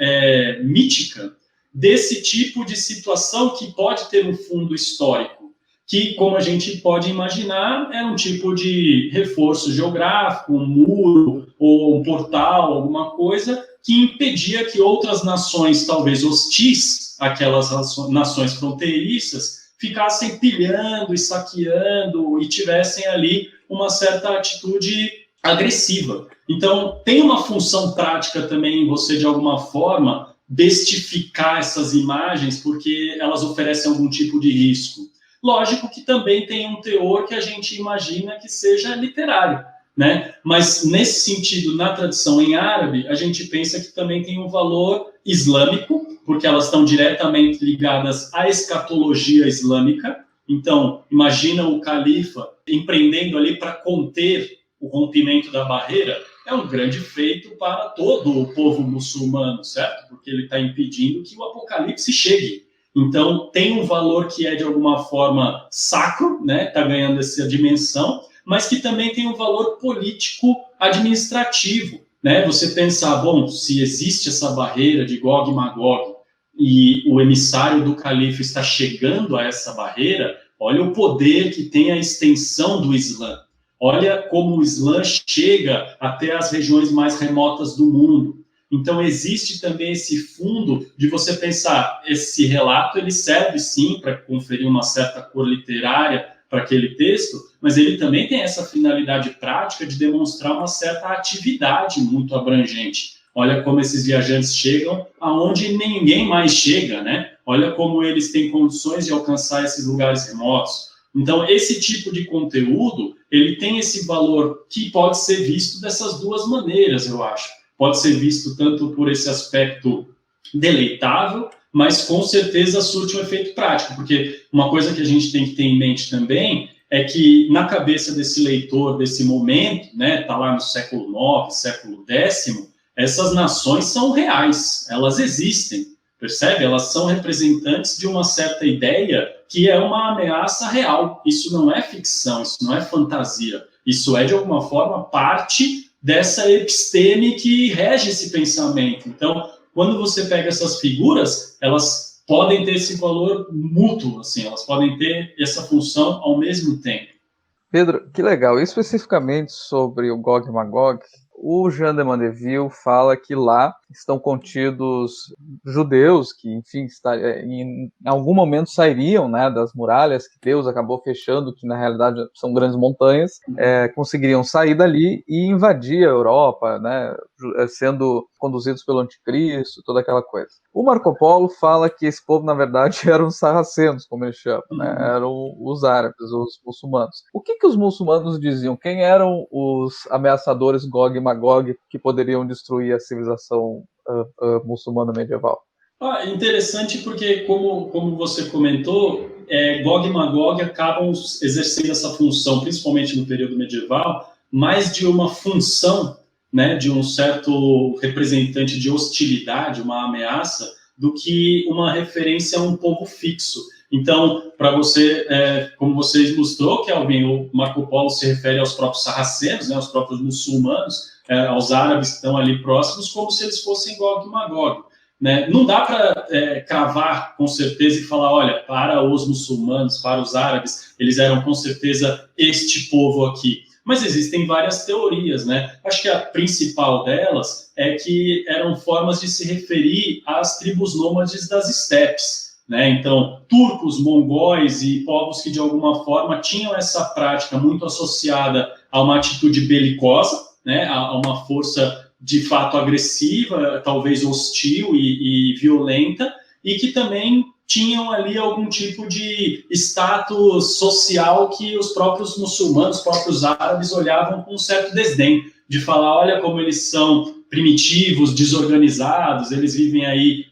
mítica desse tipo de situação que pode ter um fundo histórico, que, como a gente pode imaginar, é um tipo de reforço geográfico, um muro ou um portal, alguma coisa que impedia que outras nações, talvez hostis àquelas nações fronteiriças, ficassem pilhando e saqueando e tivessem ali uma certa atitude agressiva. Então, tem uma função prática também em você, de alguma forma, bestificar essas imagens porque elas oferecem algum tipo de risco. Lógico que também tem um teor que a gente imagina que seja literário, né? Mas, nesse sentido, na tradição em árabe, a gente pensa que também tem um valor islâmico, porque elas estão diretamente ligadas à escatologia islâmica. Então, imagina o califa empreendendo ali para conter o rompimento da barreira, é um grande feito para todo o povo muçulmano, certo? Porque ele está impedindo que o apocalipse chegue. Então, tem um valor que é, de alguma forma, sacro, né? Está ganhando essa dimensão, mas que também tem um valor político-administrativo, né? Você pensar, bom, se existe essa barreira de Gog e Magog e o emissário do califa está chegando a essa barreira, olha o poder que tem a extensão do Islã. Olha como o Islã chega até as regiões mais remotas do mundo. Então, existe também esse fundo de você pensar, esse relato ele serve sim para conferir uma certa cor literária para aquele texto, mas ele também tem essa finalidade prática de demonstrar uma certa atividade muito abrangente. Olha como esses viajantes chegam aonde ninguém mais chega, né? Olha como eles têm condições de alcançar esses lugares remotos. Então, esse tipo de conteúdo, ele tem esse valor que pode ser visto dessas duas maneiras, eu acho. Pode ser visto tanto por esse aspecto deleitável, mas com certeza surte um efeito prático, porque uma coisa que a gente tem que ter em mente também é que na cabeça desse leitor, desse momento, né, tá lá no século IX, século X, essas nações são reais, elas existem, percebe? Elas são representantes de uma certa ideia que é uma ameaça real. Isso não é ficção, isso não é fantasia, isso é, de alguma forma, parte dessa episteme que rege esse pensamento. Então, quando você pega essas figuras, elas podem ter esse valor mútuo, assim, elas podem ter essa função ao mesmo tempo. Pedro, que legal. Especificamente sobre o Gog e Magog, o Jean de Mandeville fala que lá estão contidos judeus que, enfim, em algum momento sairiam, né, das muralhas que Deus acabou fechando, que na realidade são grandes montanhas, conseguiriam sair dali e invadir a Europa, né, sendo conduzidos pelo anticristo, toda aquela coisa. O Marco Polo fala que esse povo, na verdade, eram os sarracenos, como eles chamam, né, eram os árabes, os muçulmanos. O que os muçulmanos diziam? Quem eram os ameaçadores Gog e Magog que poderiam destruir a civilização muçulmana medieval? Interessante porque, como você comentou, Gog e Magog acabam exercendo essa função, principalmente no período medieval, mais de uma função, né, de um certo representante de hostilidade, uma ameaça, do que uma referência a um povo fixo. Então, para você, como você ilustrou, Kelvin, o Marco Polo se refere aos próprios sarracenos, né, aos próprios muçulmanos, aos árabes que estão ali próximos, como se eles fossem Gog e Magog, né? Não dá para cravar com certeza e falar, olha, para os muçulmanos, para os árabes, eles eram com certeza este povo aqui. Mas existem várias teorias, né? Acho que a principal delas é que eram formas de se referir às tribos nômades das estepes, né? Então, turcos, mongóis e povos que de alguma forma tinham essa prática muito associada a uma atitude belicosa, né? A uma força de fato agressiva, talvez hostil e violenta, e que também tinham ali algum tipo de status social que os próprios muçulmanos, os próprios árabes olhavam com um certo desdém, de falar, olha como eles são primitivos, desorganizados, eles vivem aí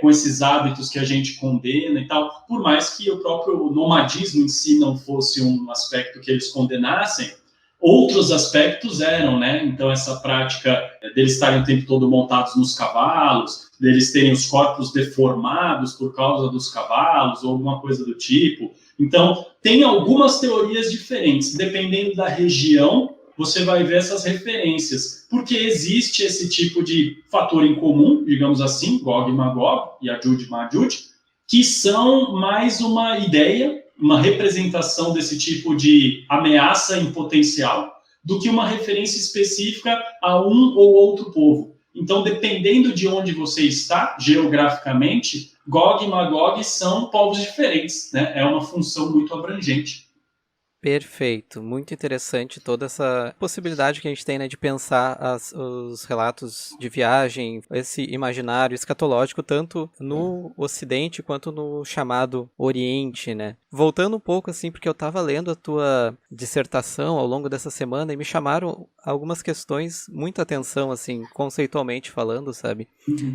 com esses hábitos que a gente condena e tal, por mais que o próprio nomadismo em si não fosse um aspecto que eles condenassem, outros aspectos eram, né? Então, essa prática deles estarem o tempo todo montados nos cavalos, deles terem os corpos deformados por causa dos cavalos, ou alguma coisa do tipo. Então, tem algumas teorias diferentes. Dependendo da região, você vai ver essas referências. Porque existe esse tipo de fator em comum, digamos assim, Gog e Magog, Yajuj e Majuj, que são mais uma ideia, uma representação desse tipo de ameaça em potencial, do que uma referência específica a um ou outro povo. Então, dependendo de onde você está, geograficamente, Gog e Magog são povos diferentes, né? É uma função muito abrangente. Perfeito, muito interessante toda essa possibilidade que a gente tem, né, de pensar os relatos de viagem, esse imaginário escatológico, tanto no Ocidente quanto no chamado Oriente, né? Voltando um pouco, assim, porque eu estava lendo a tua dissertação ao longo dessa semana e me chamaram algumas questões muita atenção, assim, conceitualmente falando, sabe?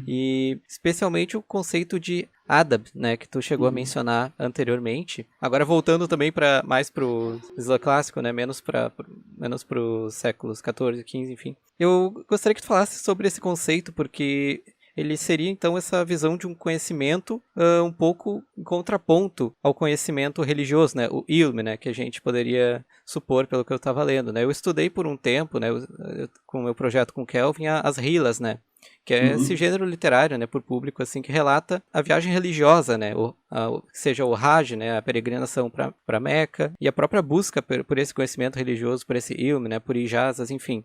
E especialmente o conceito de Adab, né, que tu chegou a mencionar anteriormente. Agora voltando também mais pro Islã clássico, né, menos pro séculos 14, 15, enfim. Eu gostaria que tu falasse sobre esse conceito, porque ele seria então essa visão de um conhecimento um pouco em contraponto ao conhecimento religioso, né, o ilm, né, que a gente poderia supor pelo que eu estava lendo, né. Eu estudei por um tempo, né, com o meu projeto com o Kelvin, as Rilas, né, que é esse gênero literário, né, por público, assim, que relata a viagem religiosa, né, seja o Hajj, né, a peregrinação para Meca, e a própria busca por esse conhecimento religioso, por esse ilm, né, por ijazas, enfim.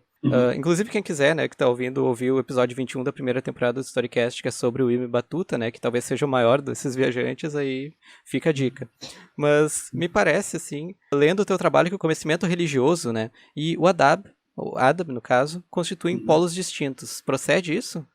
Inclusive, quem quiser, né, que está ouvindo, ouvir o episódio 21 da primeira temporada do Storycast, que é sobre o Ibn Battuta, né, que talvez seja o maior desses viajantes, aí fica a dica. Mas me parece, assim, lendo o teu trabalho, que o conhecimento religioso, né, e o Adab, no caso, constituem polos distintos. Procede isso?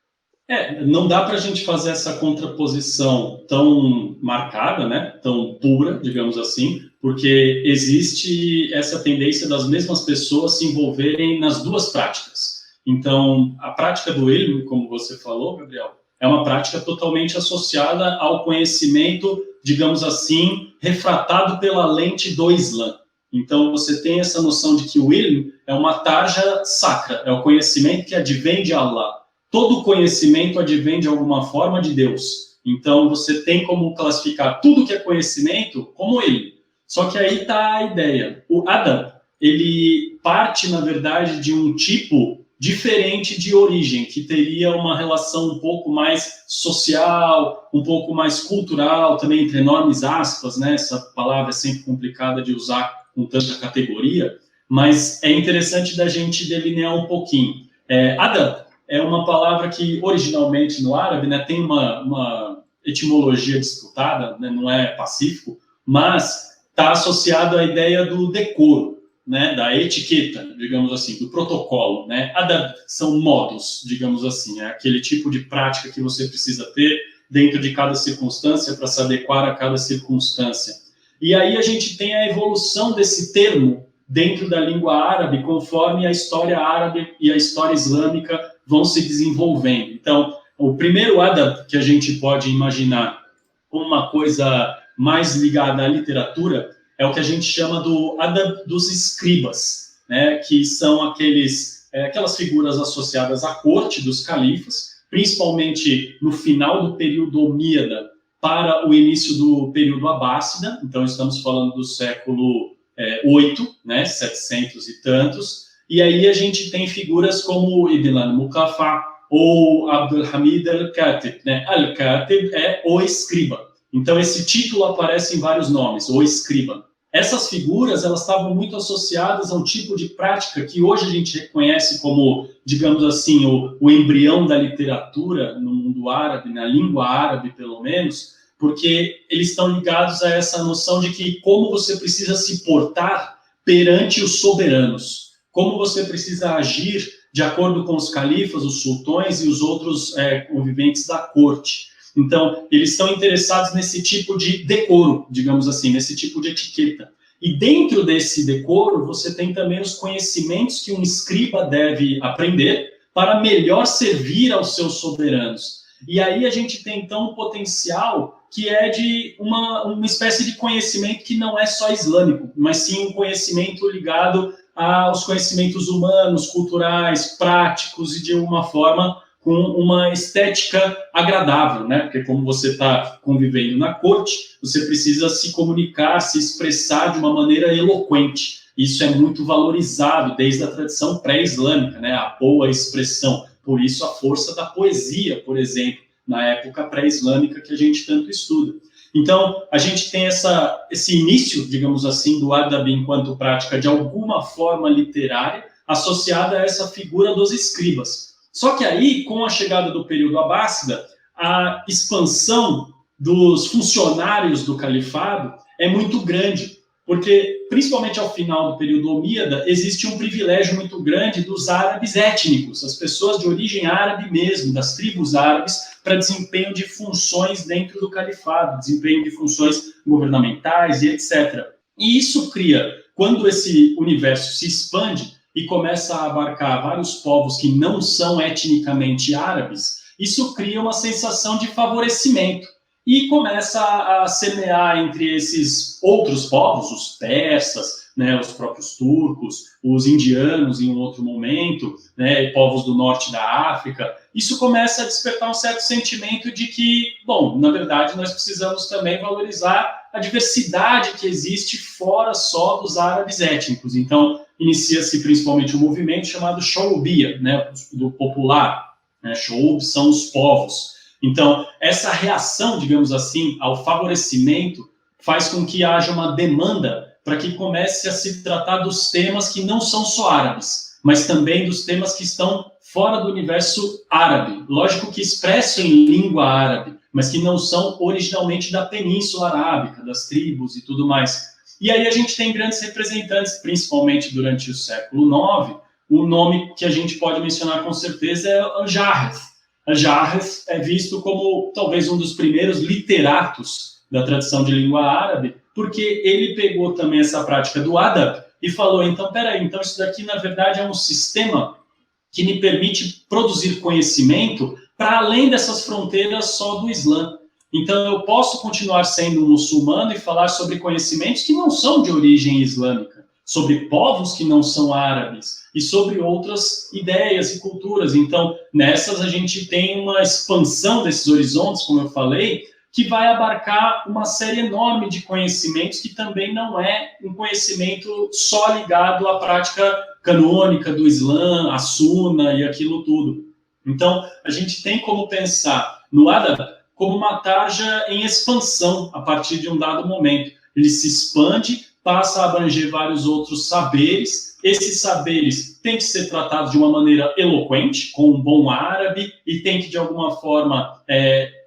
Não dá para a gente fazer essa contraposição tão marcada, né, tão pura, digamos assim, porque existe essa tendência das mesmas pessoas se envolverem nas duas práticas. Então, a prática do ilm, como você falou, Gabriel, é uma prática totalmente associada ao conhecimento, digamos assim, refratado pela lente do Islã. Então, você tem essa noção de que o ilm é uma tarja sacra, é o conhecimento que advém de Allah. Todo conhecimento advém de alguma forma de Deus. Então, você tem como classificar tudo que é conhecimento como ilm. Só que aí está a ideia. O Adab, ele parte, na verdade, de um tipo diferente de origem, que teria uma relação um pouco mais social, um pouco mais cultural, também entre enormes aspas, né? Essa palavra é sempre complicada de usar com tanta categoria, mas é interessante da gente delinear um pouquinho. Adab é uma palavra que, originalmente, no árabe, né, tem uma etimologia disputada, né, não é pacífico, mas está associado à ideia do decoro, né, da etiqueta, digamos assim, do protocolo. Né? Adab são modos, digamos assim, é aquele tipo de prática que você precisa ter dentro de cada circunstância para se adequar a cada circunstância. E aí a gente tem a evolução desse termo dentro da língua árabe, conforme a história árabe e a história islâmica vão se desenvolvendo. Então, o primeiro adab que a gente pode imaginar como uma coisa mais ligada à literatura é o que a gente chama do adab dos escribas, né, que são aquelas figuras associadas à corte dos califas, principalmente no final do período omíada para o início do período abássida. Então, estamos falando do século 8, né, 700 e tantos, e aí a gente tem figuras como Ibn al-Muqaffa ou Abdul-Hamid al-Katib, né? Al-Katib é o escriba. Então esse título aparece em vários nomes, o escriba. Essas figuras, elas estavam muito associadas a um tipo de prática que hoje a gente reconhece como, digamos assim, o embrião da literatura no mundo árabe, na língua árabe pelo menos, porque eles estão ligados a essa noção de que como você precisa se portar perante os soberanos, como você precisa agir de acordo com os califas, os sultões e os outros conviventes da corte. Então, eles estão interessados nesse tipo de decoro, digamos assim, nesse tipo de etiqueta. E dentro desse decoro, você tem também os conhecimentos que um escriba deve aprender para melhor servir aos seus soberanos. E aí a gente tem, então, um potencial que é de uma espécie de conhecimento que não é só islâmico, mas sim um conhecimento ligado aos conhecimentos humanos, culturais, práticos e, de uma forma, com uma estética agradável, né? Porque como você está convivendo na corte, você precisa se comunicar, se expressar de uma maneira eloquente. Isso é muito valorizado desde a tradição pré-islâmica, né? A boa expressão. Por isso a força da poesia, por exemplo, na época pré-islâmica que a gente tanto estuda. Então, a gente tem esse início, digamos assim, do adab enquanto prática de alguma forma literária associada a essa figura dos escribas. Só que aí, com a chegada do período abássida, a expansão dos funcionários do califado é muito grande, porque principalmente ao final do período omíada, existe um privilégio muito grande dos árabes étnicos, as pessoas de origem árabe mesmo, das tribos árabes, para desempenho de funções dentro do califado, desempenho de funções governamentais e etc. E isso cria, quando esse universo se expande e começa a abarcar vários povos que não são etnicamente árabes, isso cria uma sensação de favorecimento. E começa a semear entre esses outros povos, os persas, né, os próprios turcos, os indianos em um outro momento, né, povos do norte da África. Isso começa a despertar um certo sentimento de que, bom, na verdade nós precisamos também valorizar a diversidade que existe fora só dos árabes étnicos. Então, inicia-se principalmente um movimento chamado Shoubia, né, do popular. Né, Shoub são os povos. Então, essa reação, digamos assim, ao favorecimento faz com que haja uma demanda para que comece a se tratar dos temas que não são só árabes, mas também dos temas que estão fora do universo árabe. Lógico que expressam em língua árabe, mas que não são originalmente da Península Arábica, das tribos e tudo mais. E aí a gente tem grandes representantes, principalmente durante o século IX. O nome que a gente pode mencionar com certeza é Al-Jahrith. Al-Jahrith é visto como talvez um dos primeiros literatos da tradição de língua árabe, porque ele pegou também essa prática do adab e falou, então, peraí, então isso daqui, na verdade, é um sistema que me permite produzir conhecimento para além dessas fronteiras só do Islã. Então, eu posso continuar sendo um muçulmano e falar sobre conhecimentos que não são de origem islâmica, sobre povos que não são árabes e sobre outras ideias e culturas. Então, nessas a gente tem uma expansão desses horizontes, como eu falei, que vai abarcar uma série enorme de conhecimentos que também não é um conhecimento só ligado à prática canônica do Islã, a Sunna e aquilo tudo. Então, a gente tem como pensar no adab como uma tarja em expansão a partir de um dado momento. Ele se expande, passa a abranger vários outros saberes. Esses saberes têm que ser tratados de uma maneira eloquente, com um bom árabe, e tem que, de alguma forma,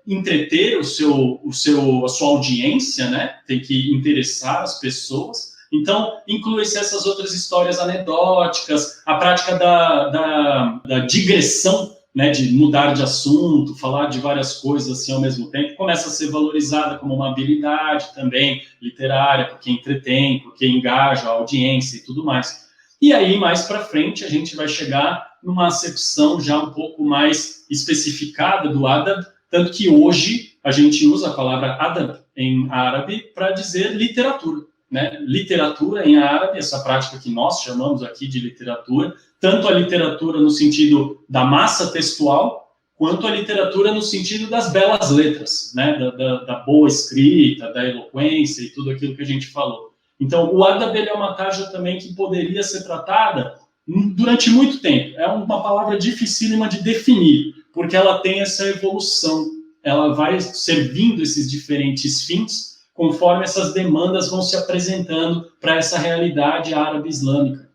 entreter a sua audiência, né? Tem que interessar as pessoas. Então, inclui-se essas outras histórias anedóticas, a prática da digressão, né, de mudar de assunto, falar de várias coisas assim ao mesmo tempo, começa a ser valorizada como uma habilidade também literária, porque entretém, porque engaja a audiência e tudo mais. E aí, mais para frente, a gente vai chegar numa acepção já um pouco mais especificada do adab, tanto que hoje a gente usa a palavra adab em árabe para dizer literatura. Né? Literatura em árabe, essa prática que nós chamamos aqui de literatura, tanto a literatura no sentido da massa textual, quanto a literatura no sentido das belas letras, né? da boa escrita, da eloquência e tudo aquilo que a gente falou. Então, o adab é uma tarja também que poderia ser tratada durante muito tempo. É uma palavra dificílima de definir, porque ela tem essa evolução, ela vai servindo esses diferentes fins, conforme essas demandas vão se apresentando para essa realidade árabe-islâmica.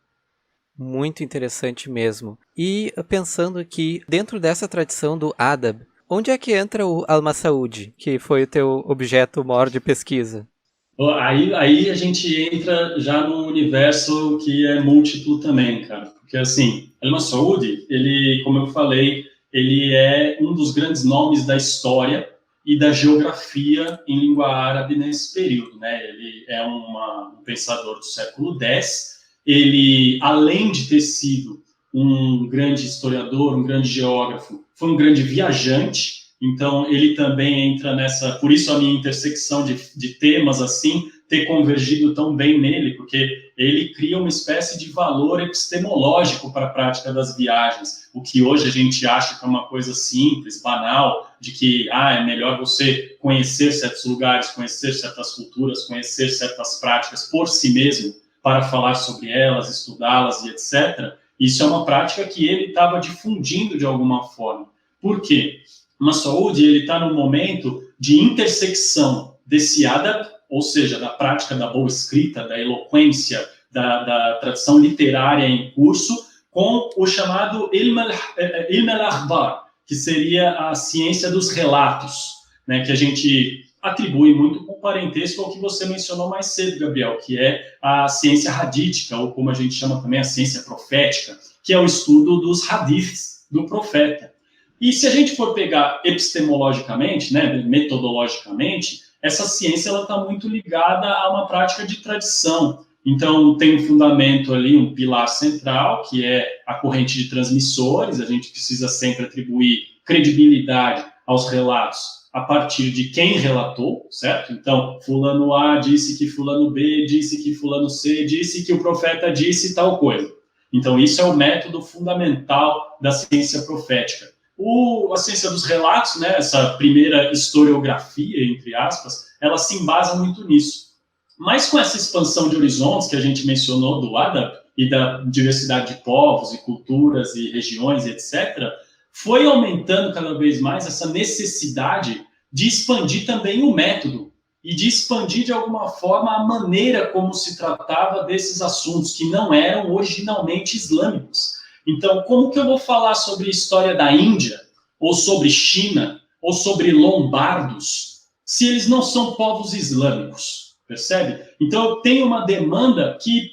Muito interessante mesmo. E pensando aqui, dentro dessa tradição do adab, onde é que entra o Al-Masaudi, que foi o teu objeto maior de pesquisa? Aí a gente entra já no universo que é múltiplo também, cara. Porque, assim, Al-Masaudi, ele, como eu falei, ele é um dos grandes nomes da história e da geografia em língua árabe nesse período, né? Ele é um pensador do século X. Ele, além de ter sido um grande historiador, um grande geógrafo, foi um grande viajante. Então, ele também entra nessa... Por isso a minha intersecção de temas, assim, ter convergido tão bem nele, porque ele cria uma espécie de valor epistemológico para a prática das viagens, o que hoje a gente acha que é uma coisa simples, banal, de que é melhor você conhecer certos lugares, conhecer certas culturas, conhecer certas práticas por si mesmo, para falar sobre elas, estudá-las e etc. Isso é uma prática que ele estava difundindo de alguma forma. Por quê? Masaudi, ele está num momento de intersecção desse adab, ou seja, da prática da boa escrita, da eloquência, da tradição literária em curso, com o chamado Ilm al-Akhbar, que seria a ciência dos relatos, né, que a gente atribui muito com parentesco ao que você mencionou mais cedo, Gabriel, que é a ciência hadítica, ou como a gente chama também a ciência profética, que é o estudo dos hadiths do profeta. E se a gente for pegar epistemologicamente, né, metodologicamente, essa ciência está muito ligada a uma prática de tradição. Então, tem um fundamento ali, um pilar central, que é a corrente de transmissores. A gente precisa sempre atribuir credibilidade aos relatos a partir de quem relatou, certo? Então, fulano A disse que fulano B disse que fulano C disse que o profeta disse tal coisa. Então, isso é o método fundamental da ciência profética. A ciência dos relatos, né, essa primeira historiografia, entre aspas, ela se embasa muito nisso. Mas com essa expansão de horizontes que a gente mencionou do ADAP e da diversidade de povos e culturas e regiões, etc., foi aumentando cada vez mais essa necessidade de expandir também o método e de expandir de alguma forma a maneira como se tratava desses assuntos que não eram originalmente islâmicos. Então, como que eu vou falar sobre a história da Índia, ou sobre China, ou sobre lombardos, se eles não são povos islâmicos? Percebe? Então, eu tenho uma demanda que,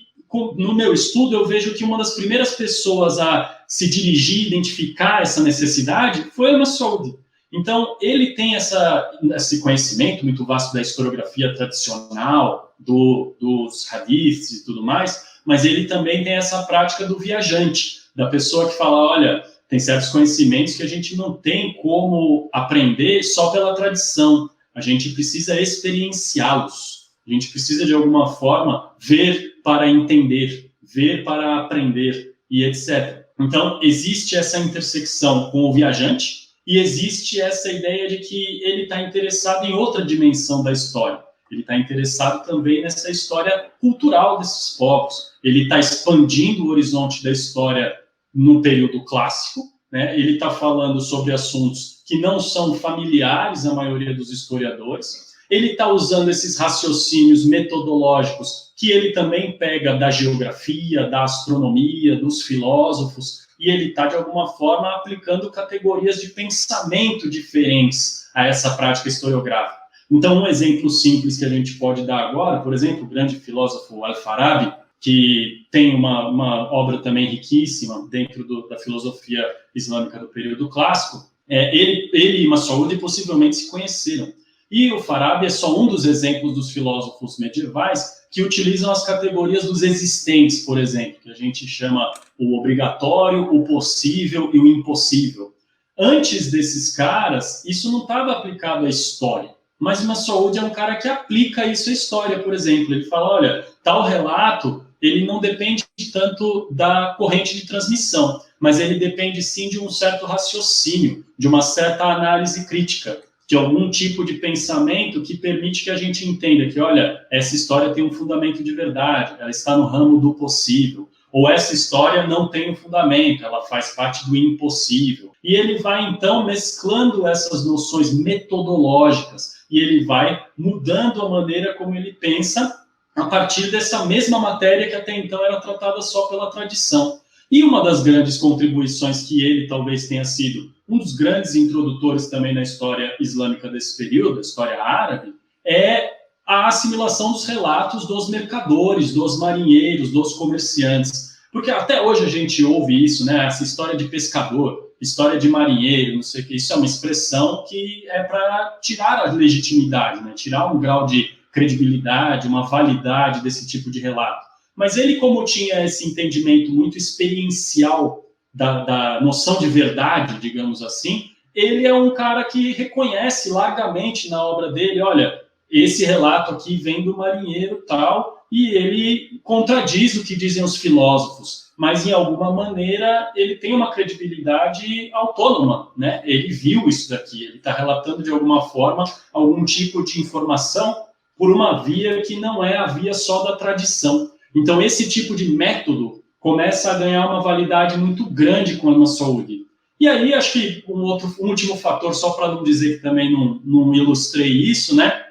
no meu estudo, eu vejo que uma das primeiras pessoas a se dirigir, identificar essa necessidade foi o Massoud. Então, ele tem esse conhecimento muito vasto da historiografia tradicional, dos hadiths e tudo mais, mas ele também tem essa prática do viajante, da pessoa que fala, olha, tem certos conhecimentos que a gente não tem como aprender só pela tradição, a gente precisa experienciá-los, a gente precisa, de alguma forma, ver para entender, ver para aprender e etc. Então, existe essa intersecção com o viajante e existe essa ideia de que ele está interessado em outra dimensão da história. Ele está interessado também nessa história cultural desses povos. Ele está expandindo o horizonte da história no período clássico, né? Ele está falando sobre assuntos que não são familiares à maioria dos historiadores. Ele está usando esses raciocínios metodológicos que ele também pega da geografia, da astronomia, dos filósofos, e ele está, de alguma forma, aplicando categorias de pensamento diferentes a essa prática historiográfica. Então, um exemplo simples que a gente pode dar agora, por exemplo, o grande filósofo Al-Farabi, que tem uma obra também riquíssima dentro da filosofia islâmica do período clássico, ele e Massoud possivelmente se conheceram. E o Farabi é só um dos exemplos dos filósofos medievais que utilizam as categorias dos existentes, por exemplo, que a gente chama o obrigatório, o possível e o impossível. Antes desses caras, isso não estava aplicado à história. Mas o Massoud é um cara que aplica isso à história, por exemplo. Ele fala, olha, tal relato, ele não depende tanto da corrente de transmissão, mas ele depende sim de um certo raciocínio, de uma certa análise crítica, de algum tipo de pensamento que permite que a gente entenda que, olha, essa história tem um fundamento de verdade, ela está no ramo do possível, ou essa história não tem um fundamento, ela faz parte do impossível. E ele vai, então, mesclando essas noções metodológicas, e ele vai mudando a maneira como ele pensa a partir dessa mesma matéria que até então era tratada só pela tradição. E uma das grandes contribuições que ele talvez tenha sido um dos grandes introdutores também na história islâmica desse período, a história árabe, é a assimilação dos relatos dos mercadores, dos marinheiros, dos comerciantes. Porque até hoje a gente ouve isso, né? Essa história de pescador, história de marinheiro, não sei o que, isso é uma expressão que é para tirar a legitimidade, né? Tirar um grau de credibilidade, uma validade desse tipo de relato. Mas ele, como tinha esse entendimento muito experiencial da noção de verdade, digamos assim, ele é um cara que reconhece largamente na obra dele, olha, esse relato aqui vem do marinheiro tal, e ele contradiz o que dizem os filósofos, mas em alguma maneira ele tem uma credibilidade autônoma, né? Ele viu isso daqui, ele está relatando de alguma forma algum tipo de informação por uma via que não é a via só da tradição. Então esse tipo de método começa a ganhar uma validade muito grande com a Massoud. E aí acho que um último fator, só para não dizer que também não ilustrei isso, né?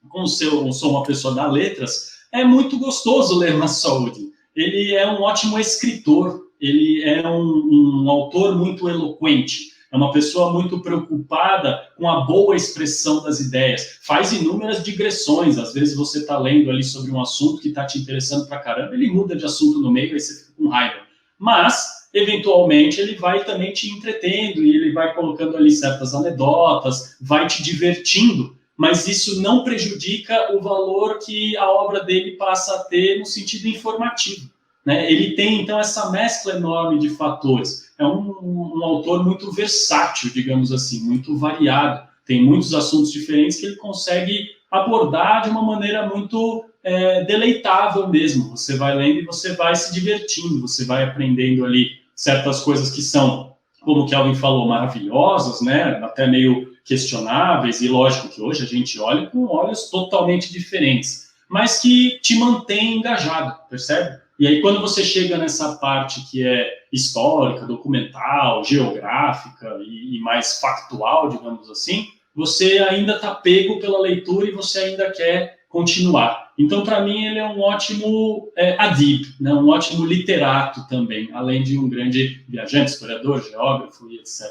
Como eu sou uma pessoa das letras, é muito gostoso ler Massoud. Ele é um ótimo escritor, ele é um autor muito eloquente, é é uma pessoa muito preocupada com a boa expressão das ideias, faz inúmeras digressões, às vezes você está lendo ali sobre um assunto que está te interessando pra caramba, ele muda de assunto no meio, aí você fica com raiva. Mas, eventualmente, ele vai também te entretendo e ele vai colocando ali certas anedotas, vai te divertindo, mas isso não prejudica o valor que a obra dele passa a ter no sentido informativo, né? Ele tem, então, essa mescla enorme de fatores. É um autor muito versátil, digamos assim, muito variado. Tem muitos assuntos diferentes que ele consegue abordar de uma maneira muito deleitável mesmo. Você vai lendo e você vai se divertindo, você vai aprendendo ali certas coisas que são, como o Kelvin falou, maravilhosas, né? Até meio questionáveis, e lógico que hoje a gente olha com olhos totalmente diferentes, mas que te mantém engajado, percebe? E aí quando você chega nessa parte que é histórica, documental, geográfica e mais factual, digamos assim, você ainda está pego pela leitura e você ainda quer continuar. Então, para mim, ele é um ótimo adib, né? Um ótimo literato também, além de um grande viajante, historiador, geógrafo e etc.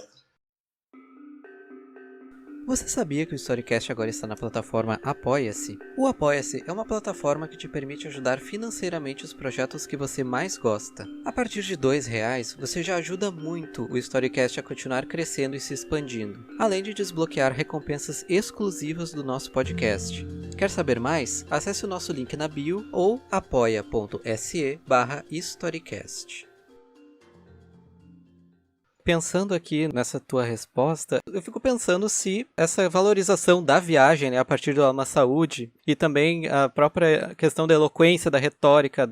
Você sabia que o Storycast agora está na plataforma Apoia-se? O Apoia-se é uma plataforma que te permite ajudar financeiramente os projetos que você mais gosta. A partir de R$2, você já ajuda muito o Storycast a continuar crescendo e se expandindo, além de desbloquear recompensas exclusivas do nosso podcast. Quer saber mais? Acesse o nosso link na bio ou apoia.se/Storycast. Pensando aqui nessa tua resposta, eu fico pensando se essa valorização da viagem, né, a partir da alma saúde, e também a própria questão da eloquência, da retórica,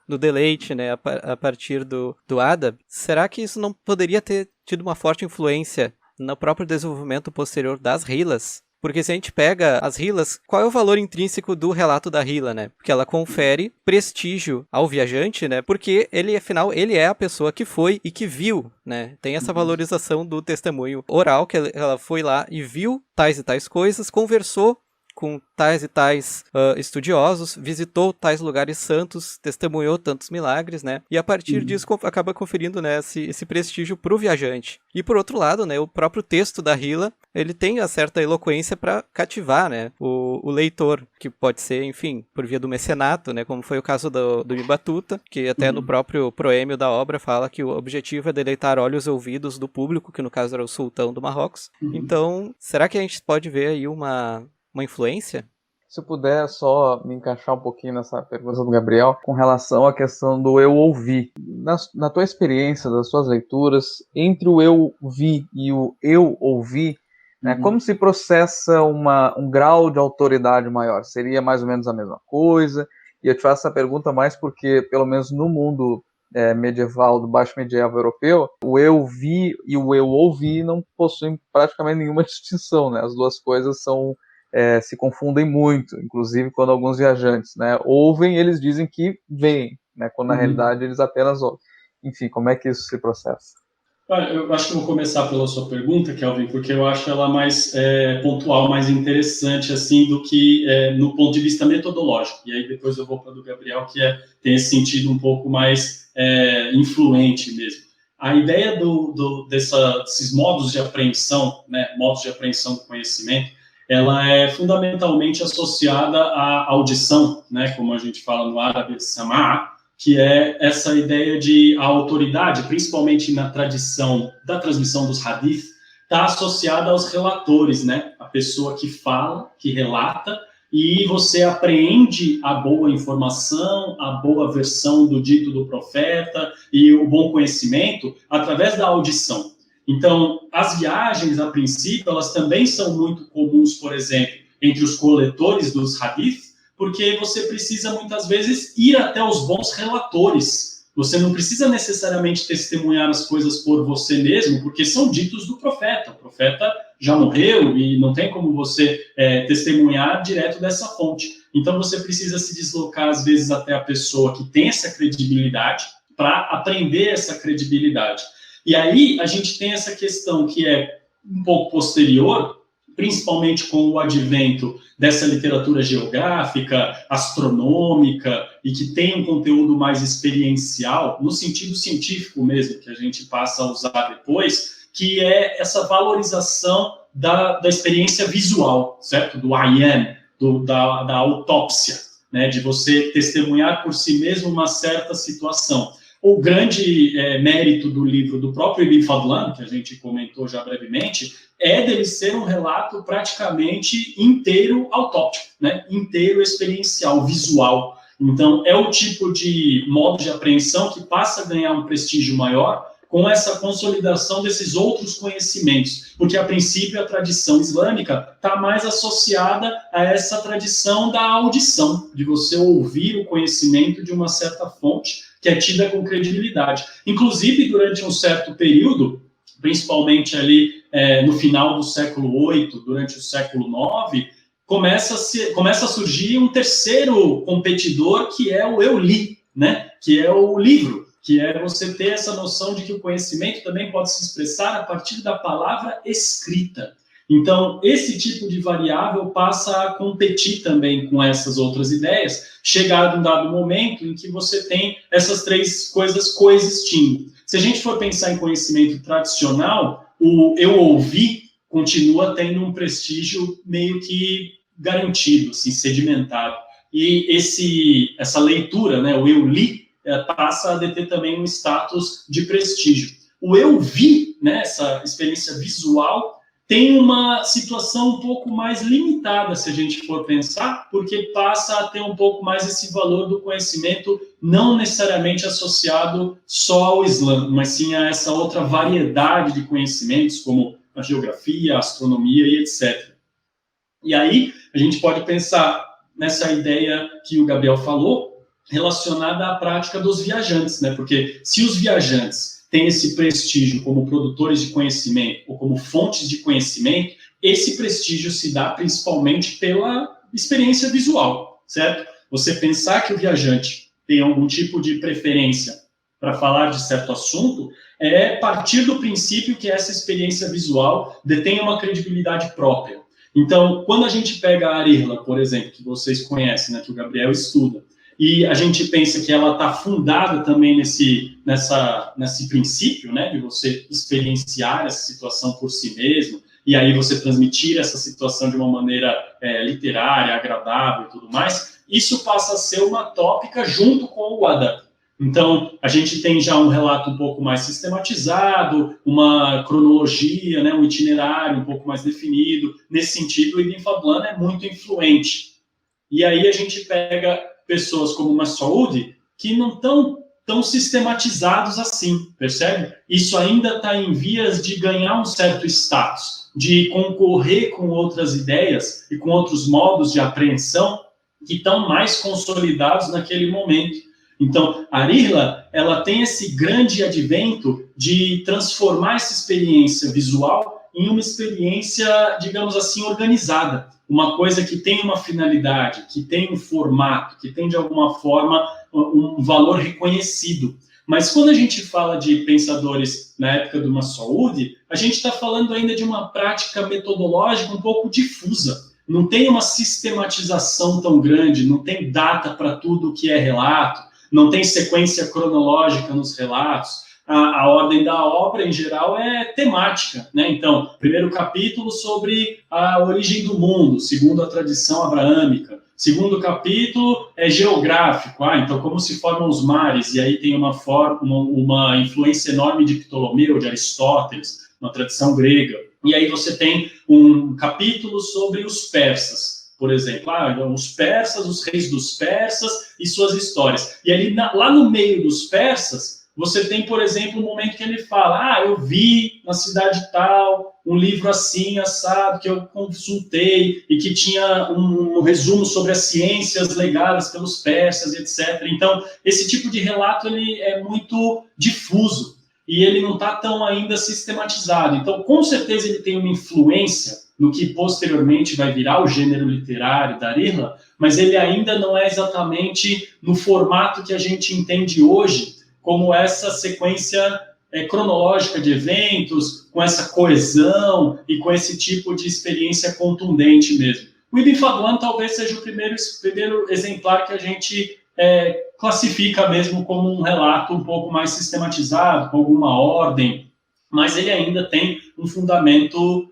do deleite, né, a partir do Adab, será que isso não poderia ter tido uma forte influência no próprio desenvolvimento posterior das Hilas? Porque se a gente pega as Hilas, qual é o valor intrínseco do relato da Hila, né? Porque ela confere prestígio ao viajante, né? Porque ele, afinal, ele é a pessoa que foi e que viu, né? Tem essa valorização do testemunho oral, que ela foi lá e viu tais e tais coisas, conversou com tais e tais estudiosos, visitou tais lugares santos, testemunhou tantos milagres, né? E a partir disso acaba conferindo, né, esse prestígio para o viajante. E por outro lado, né, o próprio texto da Hila, ele tem a certa eloquência para cativar, né, o leitor, que pode ser, enfim, por via do mecenato, né, como foi o caso do Ibn Battuta, que até no próprio proêmio da obra fala que o objetivo é deleitar olhos e ouvidos do público, que no caso era o sultão do Marrocos. Então, será que a gente pode ver aí uma influência? Se eu puder só me encaixar um pouquinho nessa pergunta do Gabriel, com relação à questão do eu ouvir. Na tua experiência, das suas leituras, entre o eu vi e o eu ouvi, né, como se processa um grau de autoridade maior? Seria mais ou menos a mesma coisa? E eu te faço essa pergunta mais porque, pelo menos no mundo medieval, do baixo medieval europeu, o eu vi e o eu ouvi não possuem praticamente nenhuma distinção, né? As duas coisas se confundem muito, inclusive quando alguns viajantes, né, ouvem, eles dizem que veem, né, quando na realidade eles apenas ouvem. Enfim, como é que isso se processa? Eu acho que eu vou começar pela sua pergunta, Kelvin, porque eu acho ela mais pontual, mais interessante, assim, do que no ponto de vista metodológico. E aí depois eu vou para o do Gabriel, que tem esse sentido um pouco mais influente mesmo. A ideia desses modos de apreensão, né, modos de apreensão do conhecimento, ela é fundamentalmente associada à audição, né, como a gente fala no árabe, samá, que é essa ideia de a autoridade, principalmente na tradição da transmissão dos hadith, está associada aos relatores, né, a pessoa que fala, que relata, e você apreende a boa informação, a boa versão do dito do profeta e o bom conhecimento através da audição. Então, as viagens, a princípio, elas também são muito comuns, por exemplo, entre os coletores dos hadith, porque você precisa, muitas vezes, ir até os bons relatores. Você não precisa necessariamente testemunhar as coisas por você mesmo, porque são ditos do profeta. O profeta já morreu e não tem como você testemunhar direto dessa fonte. Então, você precisa se deslocar, às vezes, até a pessoa que tem essa credibilidade para aprender essa credibilidade. E aí a gente tem essa questão que é um pouco posterior, principalmente com o advento dessa literatura geográfica, astronômica, e que tem um conteúdo mais experiencial, no sentido científico mesmo, que a gente passa a usar depois, que é essa valorização da experiência visual, certo? Do I am, da autópsia, né? De você testemunhar por si mesmo uma certa situação. O grande mérito do livro do próprio Ibn Fadlan, que a gente comentou já brevemente, é dele ser um relato praticamente inteiro autóptico, né? Inteiro experiencial, visual. Então, é o tipo de modo de apreensão que passa a ganhar um prestígio maior com essa consolidação desses outros conhecimentos, porque, a princípio, a tradição islâmica está mais associada a essa tradição da audição, de você ouvir o conhecimento de uma certa fonte, que é tida com credibilidade. Inclusive, durante um certo período, principalmente ali no final do século VIII, durante o século IX, começa a surgir um terceiro competidor, que é o eu li, né? Que é o livro, que é você ter essa noção de que o conhecimento também pode se expressar a partir da palavra escrita. Então, esse tipo de variável passa a competir também com essas outras ideias, chegado um dado momento em que você tem essas três coisas coexistindo. Se a gente for pensar em conhecimento tradicional, o eu ouvi continua tendo um prestígio meio que garantido, assim, sedimentado. E essa leitura, né, o eu li, passa a deter também um status de prestígio. O eu vi, né, essa experiência visual, tem uma situação um pouco mais limitada, se a gente for pensar, porque passa a ter um pouco mais esse valor do conhecimento, não necessariamente associado só ao Islã, mas sim a essa outra variedade de conhecimentos, como a geografia, a astronomia e etc. E aí, a gente pode pensar nessa ideia que o Gabriel falou, relacionada à prática dos viajantes, né? Porque se os viajantes têm esse prestígio como produtores de conhecimento ou como fontes de conhecimento, esse prestígio se dá principalmente pela experiência visual, certo? Você pensar que o viajante tem algum tipo de preferência para falar de certo assunto é partir do princípio que essa experiência visual detém uma credibilidade própria. Então, quando a gente pega a Arihla, por exemplo, que vocês conhecem, né, que o Gabriel estuda, e a gente pensa que ela está fundada também nesse princípio, né, de você experienciar essa situação por si mesmo, e aí você transmitir essa situação de uma maneira literária, agradável e tudo mais, isso passa a ser uma tópica junto com o adab. Então, a gente tem já um relato um pouco mais sistematizado, uma cronologia, né, um itinerário um pouco mais definido. Nesse sentido, o Ibn Fadlan é muito influente. E aí a gente pega pessoas como Mas'ud, que não estão tão sistematizados assim, percebe? Isso ainda está em vias de ganhar um certo status, de concorrer com outras ideias e com outros modos de apreensão que estão mais consolidados naquele momento. Então, a Arihla, ela tem esse grande advento de transformar essa experiência visual em uma experiência, digamos assim, organizada. Uma coisa que tem uma finalidade, que tem um formato, que tem, de alguma forma, um valor reconhecido. Mas quando a gente fala de pensadores na época do Mas'ud, a gente está falando ainda de uma prática metodológica um pouco difusa. Não tem uma sistematização tão grande, não tem data para tudo que é relato, não tem sequência cronológica nos relatos. A ordem da obra, em geral, é temática, né? Então, primeiro capítulo sobre a origem do mundo, segundo a tradição abraâmica. Segundo capítulo é geográfico, então como se formam os mares, e aí tem uma influência enorme de Ptolomeu, de Aristóteles, uma tradição grega. E aí você tem um capítulo sobre os persas, por exemplo, os persas, os reis dos persas e suas histórias. E ali, lá no meio dos persas, você tem, por exemplo, um momento que ele fala, eu vi na cidade tal, um livro assim, assado, que eu consultei, e que tinha um resumo sobre as ciências legadas pelos persas, etc. Então, esse tipo de relato ele é muito difuso, e ele não está tão ainda sistematizado. Então, com certeza, ele tem uma influência no que posteriormente vai virar o gênero literário da Arihla, mas ele ainda não é exatamente no formato que a gente entende hoje, como essa sequência cronológica de eventos, com essa coesão e com esse tipo de experiência contundente mesmo. O Ibn Fadlan talvez seja o primeiro exemplar que a gente classifica mesmo como um relato um pouco mais sistematizado, com alguma ordem, mas ele ainda tem um fundamento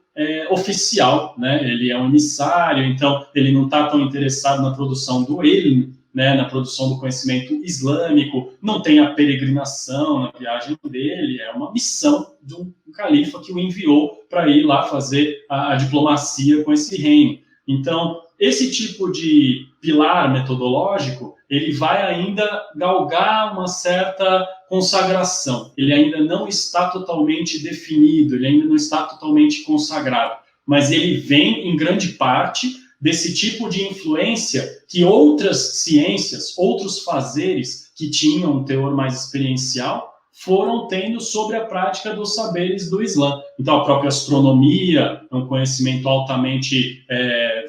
oficial, né? Ele é um emissário, então ele não está tão interessado na produção do ilm, né, na produção do conhecimento islâmico, não tem a peregrinação na viagem dele, é uma missão de um califa que o enviou para ir lá fazer a diplomacia com esse reino. Então, esse tipo de pilar metodológico, ele vai ainda galgar uma certa consagração. Ele ainda não está totalmente definido, ele ainda não está totalmente consagrado, mas ele vem, em grande parte, desse tipo de influência que outras ciências, outros fazeres que tinham um teor mais experiencial, foram tendo sobre a prática dos saberes do Islã. Então, a própria astronomia é um conhecimento altamente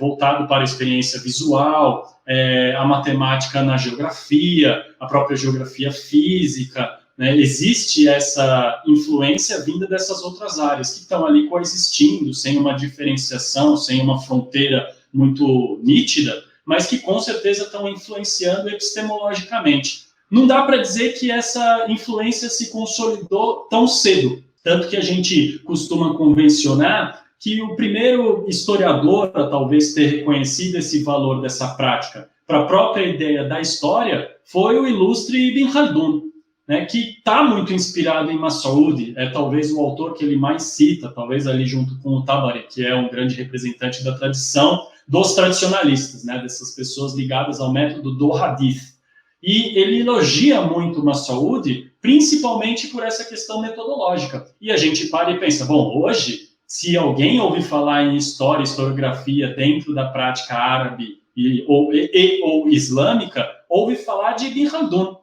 voltado para a experiência visual, a matemática na geografia, a própria geografia física, né? Existe essa influência vinda dessas outras áreas que estão ali coexistindo, sem uma diferenciação, sem uma fronteira muito nítida, mas que com certeza estão influenciando epistemologicamente. Não dá para dizer que essa influência se consolidou tão cedo, tanto que a gente costuma convencionar que o primeiro historiador a talvez ter reconhecido esse valor dessa prática para a própria ideia da história foi o ilustre Ibn Khaldun, né, que está muito inspirado em Mas'ud, é talvez o autor que ele mais cita, talvez ali junto com o Tabari, que é um grande representante da tradição dos tradicionalistas, né, dessas pessoas ligadas ao método do Hadith. E ele elogia muito Mas'ud, principalmente por essa questão metodológica. E a gente para e pensa, bom, hoje, se alguém ouve falar em história, historiografia dentro da prática árabe ou islâmica, ouve falar de Ibn Khaldun,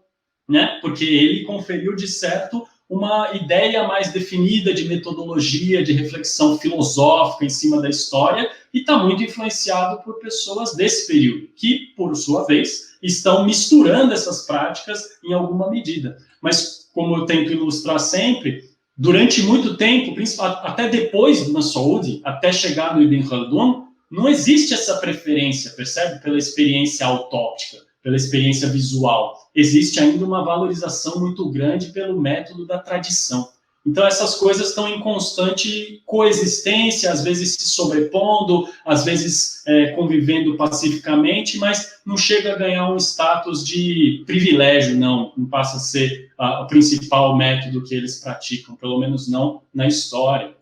né? Porque ele conferiu, de certo, uma ideia mais definida de metodologia, de reflexão filosófica em cima da história, e está muito influenciado por pessoas desse período, que, por sua vez, estão misturando essas práticas em alguma medida. Mas, como eu tento ilustrar sempre, durante muito tempo, até depois do Mas'ud, até chegar no Ibn Khaldun, não existe essa preferência, percebe? Pela experiência autóptica, pela experiência visual. Existe ainda uma valorização muito grande pelo método da tradição. Então, essas coisas estão em constante coexistência, às vezes se sobrepondo, às vezes convivendo pacificamente, mas não chega a ganhar um status de privilégio, não passa a ser o principal método que eles praticam, pelo menos não na história.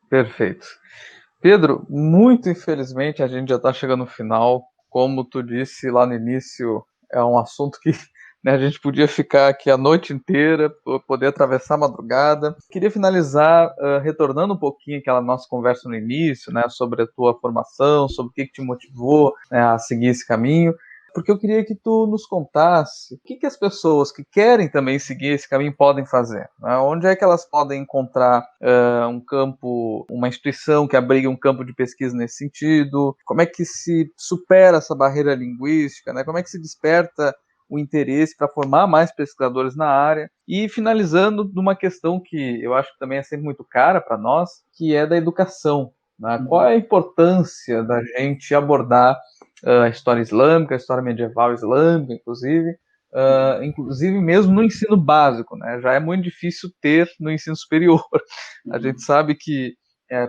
Perfeito. Pedro, muito infelizmente a gente já está chegando no final. Como tu disse lá no início, é um assunto que a gente podia ficar aqui a noite inteira, poder atravessar a madrugada. Queria finalizar retornando um pouquinho àquela nossa conversa no início, né, sobre a tua formação, sobre o que te motivou, né, a seguir esse caminho, porque eu queria que tu nos contasse o que as pessoas que querem também seguir esse caminho podem fazer, né? Onde é que elas podem encontrar um campo, uma instituição que abrigue um campo de pesquisa nesse sentido, como é que se supera essa barreira linguística, né? Como é que se desperta o interesse para formar mais pesquisadores na área, e finalizando numa questão que eu acho que também é sempre muito cara para nós, que é da educação, né? Qual é a importância da gente abordar a história islâmica, a história medieval islâmica, inclusive mesmo no ensino básico, né? Já é muito difícil ter no ensino superior. A gente sabe que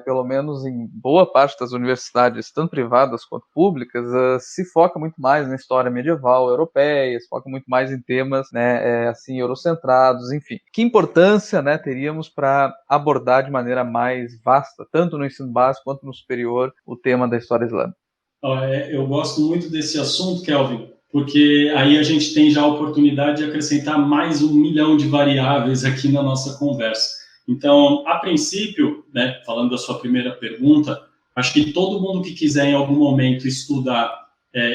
pelo menos em boa parte das universidades, tanto privadas quanto públicas, se foca muito mais na história medieval europeia, se foca muito mais em temas, né, assim, eurocentrados, enfim. Que importância, né, teríamos para abordar de maneira mais vasta, tanto no ensino básico quanto no superior, o tema da história islâmica? Eu gosto muito desse assunto, Kelvin, porque aí a gente tem já a oportunidade de acrescentar mais 1 milhão de variáveis aqui na nossa conversa. Então, a princípio, né, falando da sua primeira pergunta, acho que todo mundo que quiser em algum momento estudar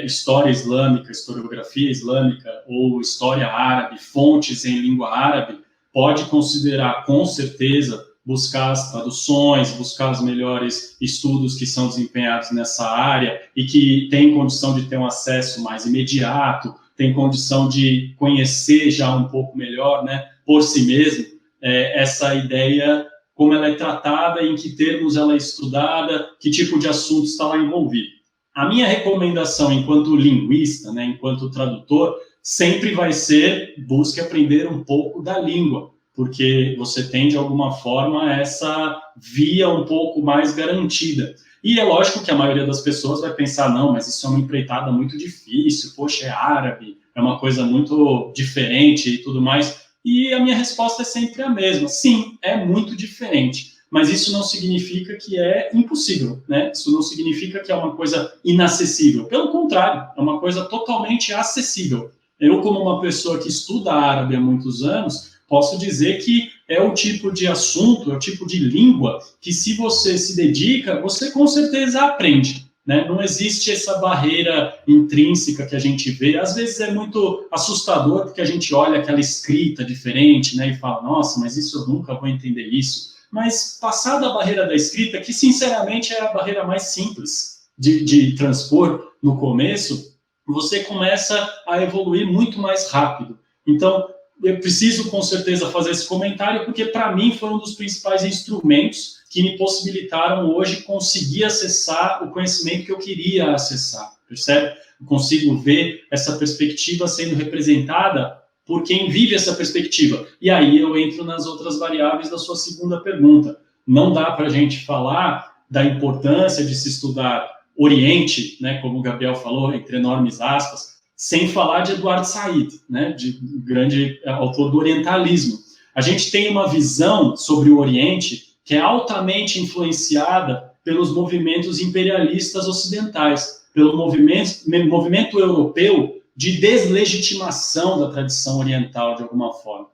história islâmica, historiografia islâmica ou história árabe, fontes em língua árabe, pode considerar, com certeza, buscar as traduções, buscar os melhores estudos que são desempenhados nessa área e que tem condição de ter um acesso mais imediato, tem condição de conhecer já um pouco melhor, né, por si mesmo, essa ideia, como ela é tratada, em que termos ela é estudada, que tipo de assunto está lá envolvido. A minha recomendação enquanto linguista, né, enquanto tradutor, sempre vai ser busque aprender um pouco da língua, porque você tem, de alguma forma, essa via um pouco mais garantida. E é lógico que a maioria das pessoas vai pensar, não, mas isso é uma empreitada muito difícil, poxa, é árabe, é uma coisa muito diferente e tudo mais. E a minha resposta é sempre a mesma. Sim, é muito diferente, mas isso não significa que é impossível, né? Isso não significa que é uma coisa inacessível. Pelo contrário, é uma coisa totalmente acessível. Eu, como uma pessoa que estuda árabe há muitos anos, posso dizer que é o tipo de assunto, é o tipo de língua que, se você se dedica, você com certeza aprende, né? Não existe essa barreira intrínseca que a gente vê. Às vezes é muito assustador, porque a gente olha aquela escrita diferente, né, e fala, nossa, mas isso eu nunca vou entender isso. Mas passada a barreira da escrita, que sinceramente é a barreira mais simples de transpor no começo, você começa a evoluir muito mais rápido. Então, eu preciso, com certeza, fazer esse comentário, porque, para mim, foi um dos principais instrumentos que me possibilitaram hoje conseguir acessar o conhecimento que eu queria acessar, percebe? Eu consigo ver essa perspectiva sendo representada por quem vive essa perspectiva. E aí eu entro nas outras variáveis da sua segunda pergunta. Não dá para a gente falar da importância de se estudar Oriente, né, como o Gabriel falou, entre enormes aspas, sem falar de Eduardo Said, né, de grande autor do orientalismo. A gente tem uma visão sobre o Oriente que é altamente influenciada pelos movimentos imperialistas ocidentais, pelo movimento europeu de deslegitimação da tradição oriental, de alguma forma.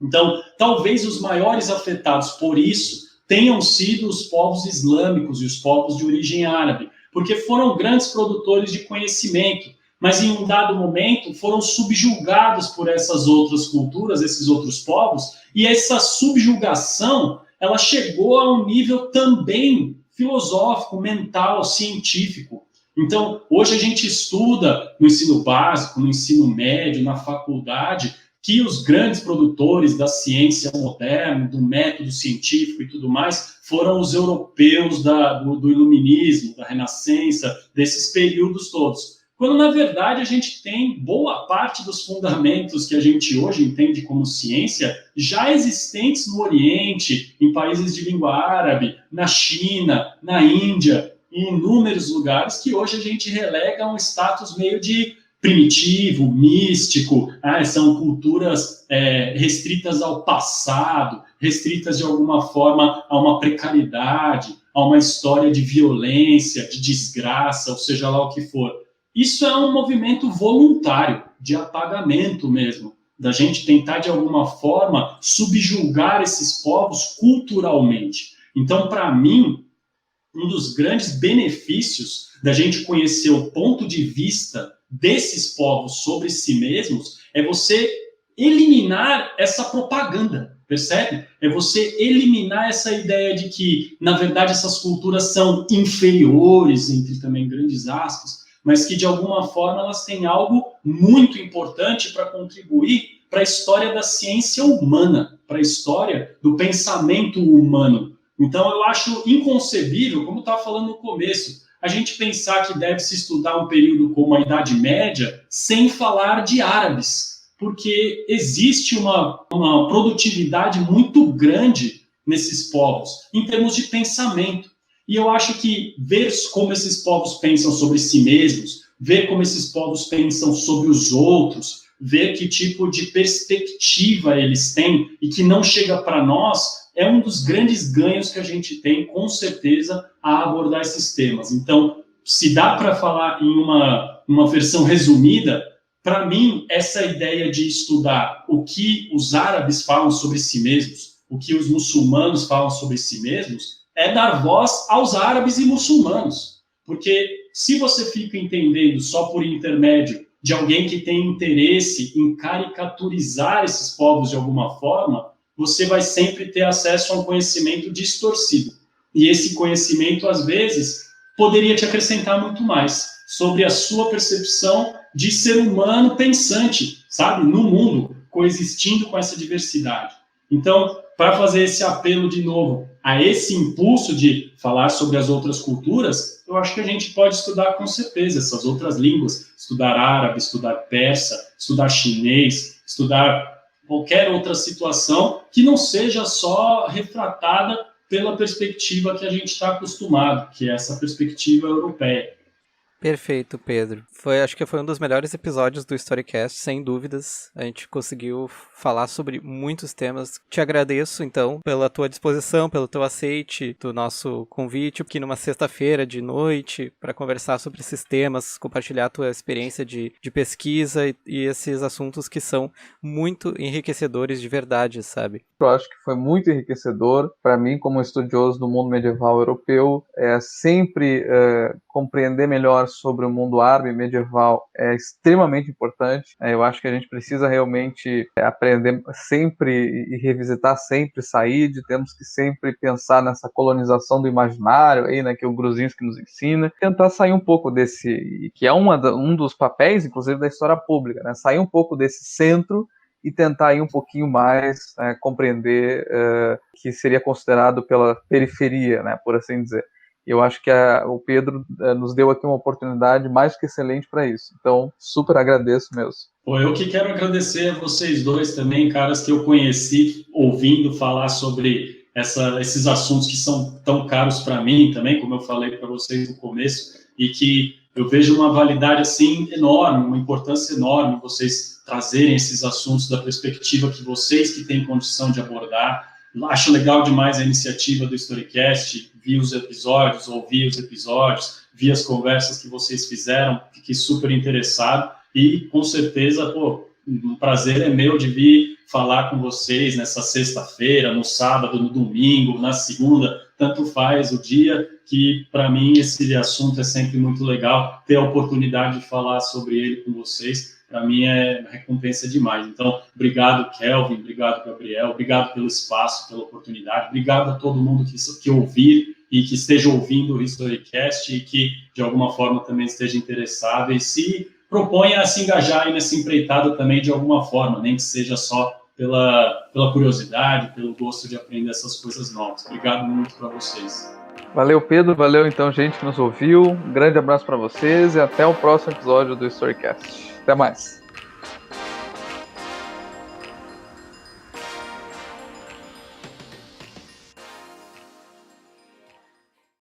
Então, talvez os maiores afetados por isso tenham sido os povos islâmicos e os povos de origem árabe, porque foram grandes produtores de conhecimento, mas em um dado momento foram subjugados por essas outras culturas, esses outros povos, e essa subjugação, ela chegou a um nível também filosófico, mental, científico. Então, hoje a gente estuda no ensino básico, no ensino médio, na faculdade, que os grandes produtores da ciência moderna, do método científico e tudo mais, foram os europeus do iluminismo, da renascença, desses períodos todos. Quando, na verdade, a gente tem boa parte dos fundamentos que a gente hoje entende como ciência já existentes no Oriente, em países de língua árabe, na China, na Índia, em inúmeros lugares que hoje a gente relega a um status meio de primitivo, místico, são culturas restritas ao passado, restritas de alguma forma a uma precariedade, a uma história de violência, de desgraça, ou seja lá o que for. Isso é um movimento voluntário, de apagamento mesmo, da gente tentar de alguma forma subjugar esses povos culturalmente. Então, para mim, um dos grandes benefícios da gente conhecer o ponto de vista desses povos sobre si mesmos é você eliminar essa propaganda, percebe? É você eliminar essa ideia de que, na verdade, essas culturas são inferiores, entre também grandes aspas, mas que, de alguma forma, elas têm algo muito importante para contribuir para a história da ciência humana, para a história do pensamento humano. Então, eu acho inconcebível, como eu estava falando no começo, a gente pensar que deve-se estudar um período como a Idade Média sem falar de árabes, porque existe uma produtividade muito grande nesses povos, em termos de pensamento. E eu acho que ver como esses povos pensam sobre si mesmos, ver como esses povos pensam sobre os outros, ver que tipo de perspectiva eles têm e que não chega para nós, é um dos grandes ganhos que a gente tem, com certeza, a abordar esses temas. Então, se dá para falar em uma versão resumida, para mim, essa ideia de estudar o que os árabes falam sobre si mesmos, o que os muçulmanos falam sobre si mesmos, é dar voz aos árabes e muçulmanos. Porque se você fica entendendo só por intermédio de alguém que tem interesse em caricaturizar esses povos de alguma forma, você vai sempre ter acesso a um conhecimento distorcido. E esse conhecimento, às vezes, poderia te acrescentar muito mais sobre a sua percepção de ser humano pensante, sabe, no mundo, coexistindo com essa diversidade. Então, para fazer esse apelo de novo a esse impulso de falar sobre as outras culturas, eu acho que a gente pode estudar com certeza essas outras línguas, estudar árabe, estudar persa, estudar chinês, estudar qualquer outra situação que não seja só retratada pela perspectiva que a gente está acostumado, que é essa perspectiva europeia. Perfeito, Pedro. Acho que foi um dos melhores episódios do Storycast, sem dúvidas. A gente conseguiu falar sobre muitos temas. Te agradeço, então, pela tua disposição, pelo teu aceite do nosso convite, aqui numa sexta-feira de noite, para conversar sobre esses temas, compartilhar a tua experiência de pesquisa e esses assuntos que são muito enriquecedores de verdade, sabe? Eu acho que foi muito enriquecedor para mim, como estudioso do mundo medieval europeu, sempre compreender melhor sobre o mundo árabe medieval é extremamente importante. Eu acho que a gente precisa realmente aprender sempre e revisitar sempre Said, temos que sempre pensar nessa colonização do imaginário, aí, né, que o Gruzinski nos ensina, tentar sair um pouco desse, que é um dos papéis, inclusive, da história pública, né, sair um pouco desse centro e tentar ir um pouquinho mais compreender que seria considerado pela periferia, né, por assim dizer. Eu acho que o Pedro nos deu aqui uma oportunidade mais que excelente para isso. Então, super agradeço mesmo. Eu que quero agradecer a vocês dois também, caras que eu conheci ouvindo falar sobre esses assuntos que são tão caros para mim também, como eu falei para vocês no começo, e que eu vejo uma validade assim enorme, uma importância enorme vocês trazerem esses assuntos da perspectiva que vocês que têm condição de abordar. Acho legal demais a iniciativa do Storycast, vi os episódios, ouvi os episódios, vi as conversas que vocês fizeram, fiquei super interessado e, com certeza, um prazer é meu de vir falar com vocês nessa sexta-feira, no sábado, no domingo, na segunda, tanto faz o dia, que para mim esse assunto é sempre muito legal, ter a oportunidade de falar sobre ele com vocês, para mim é recompensa demais. Então, obrigado, Kelvin, obrigado, Gabriel, obrigado pelo espaço, pela oportunidade, obrigado a todo mundo que ouvir e que esteja ouvindo o Storycast e que, de alguma forma, também esteja interessado e se proponha a se engajar aí nessa empreitada também de alguma forma, nem que seja só pela curiosidade, pelo gosto de aprender essas coisas novas. Obrigado muito para vocês. Valeu, Pedro. Valeu, então, gente que nos ouviu. Um grande abraço para vocês e até o próximo episódio do Storycast. Até mais.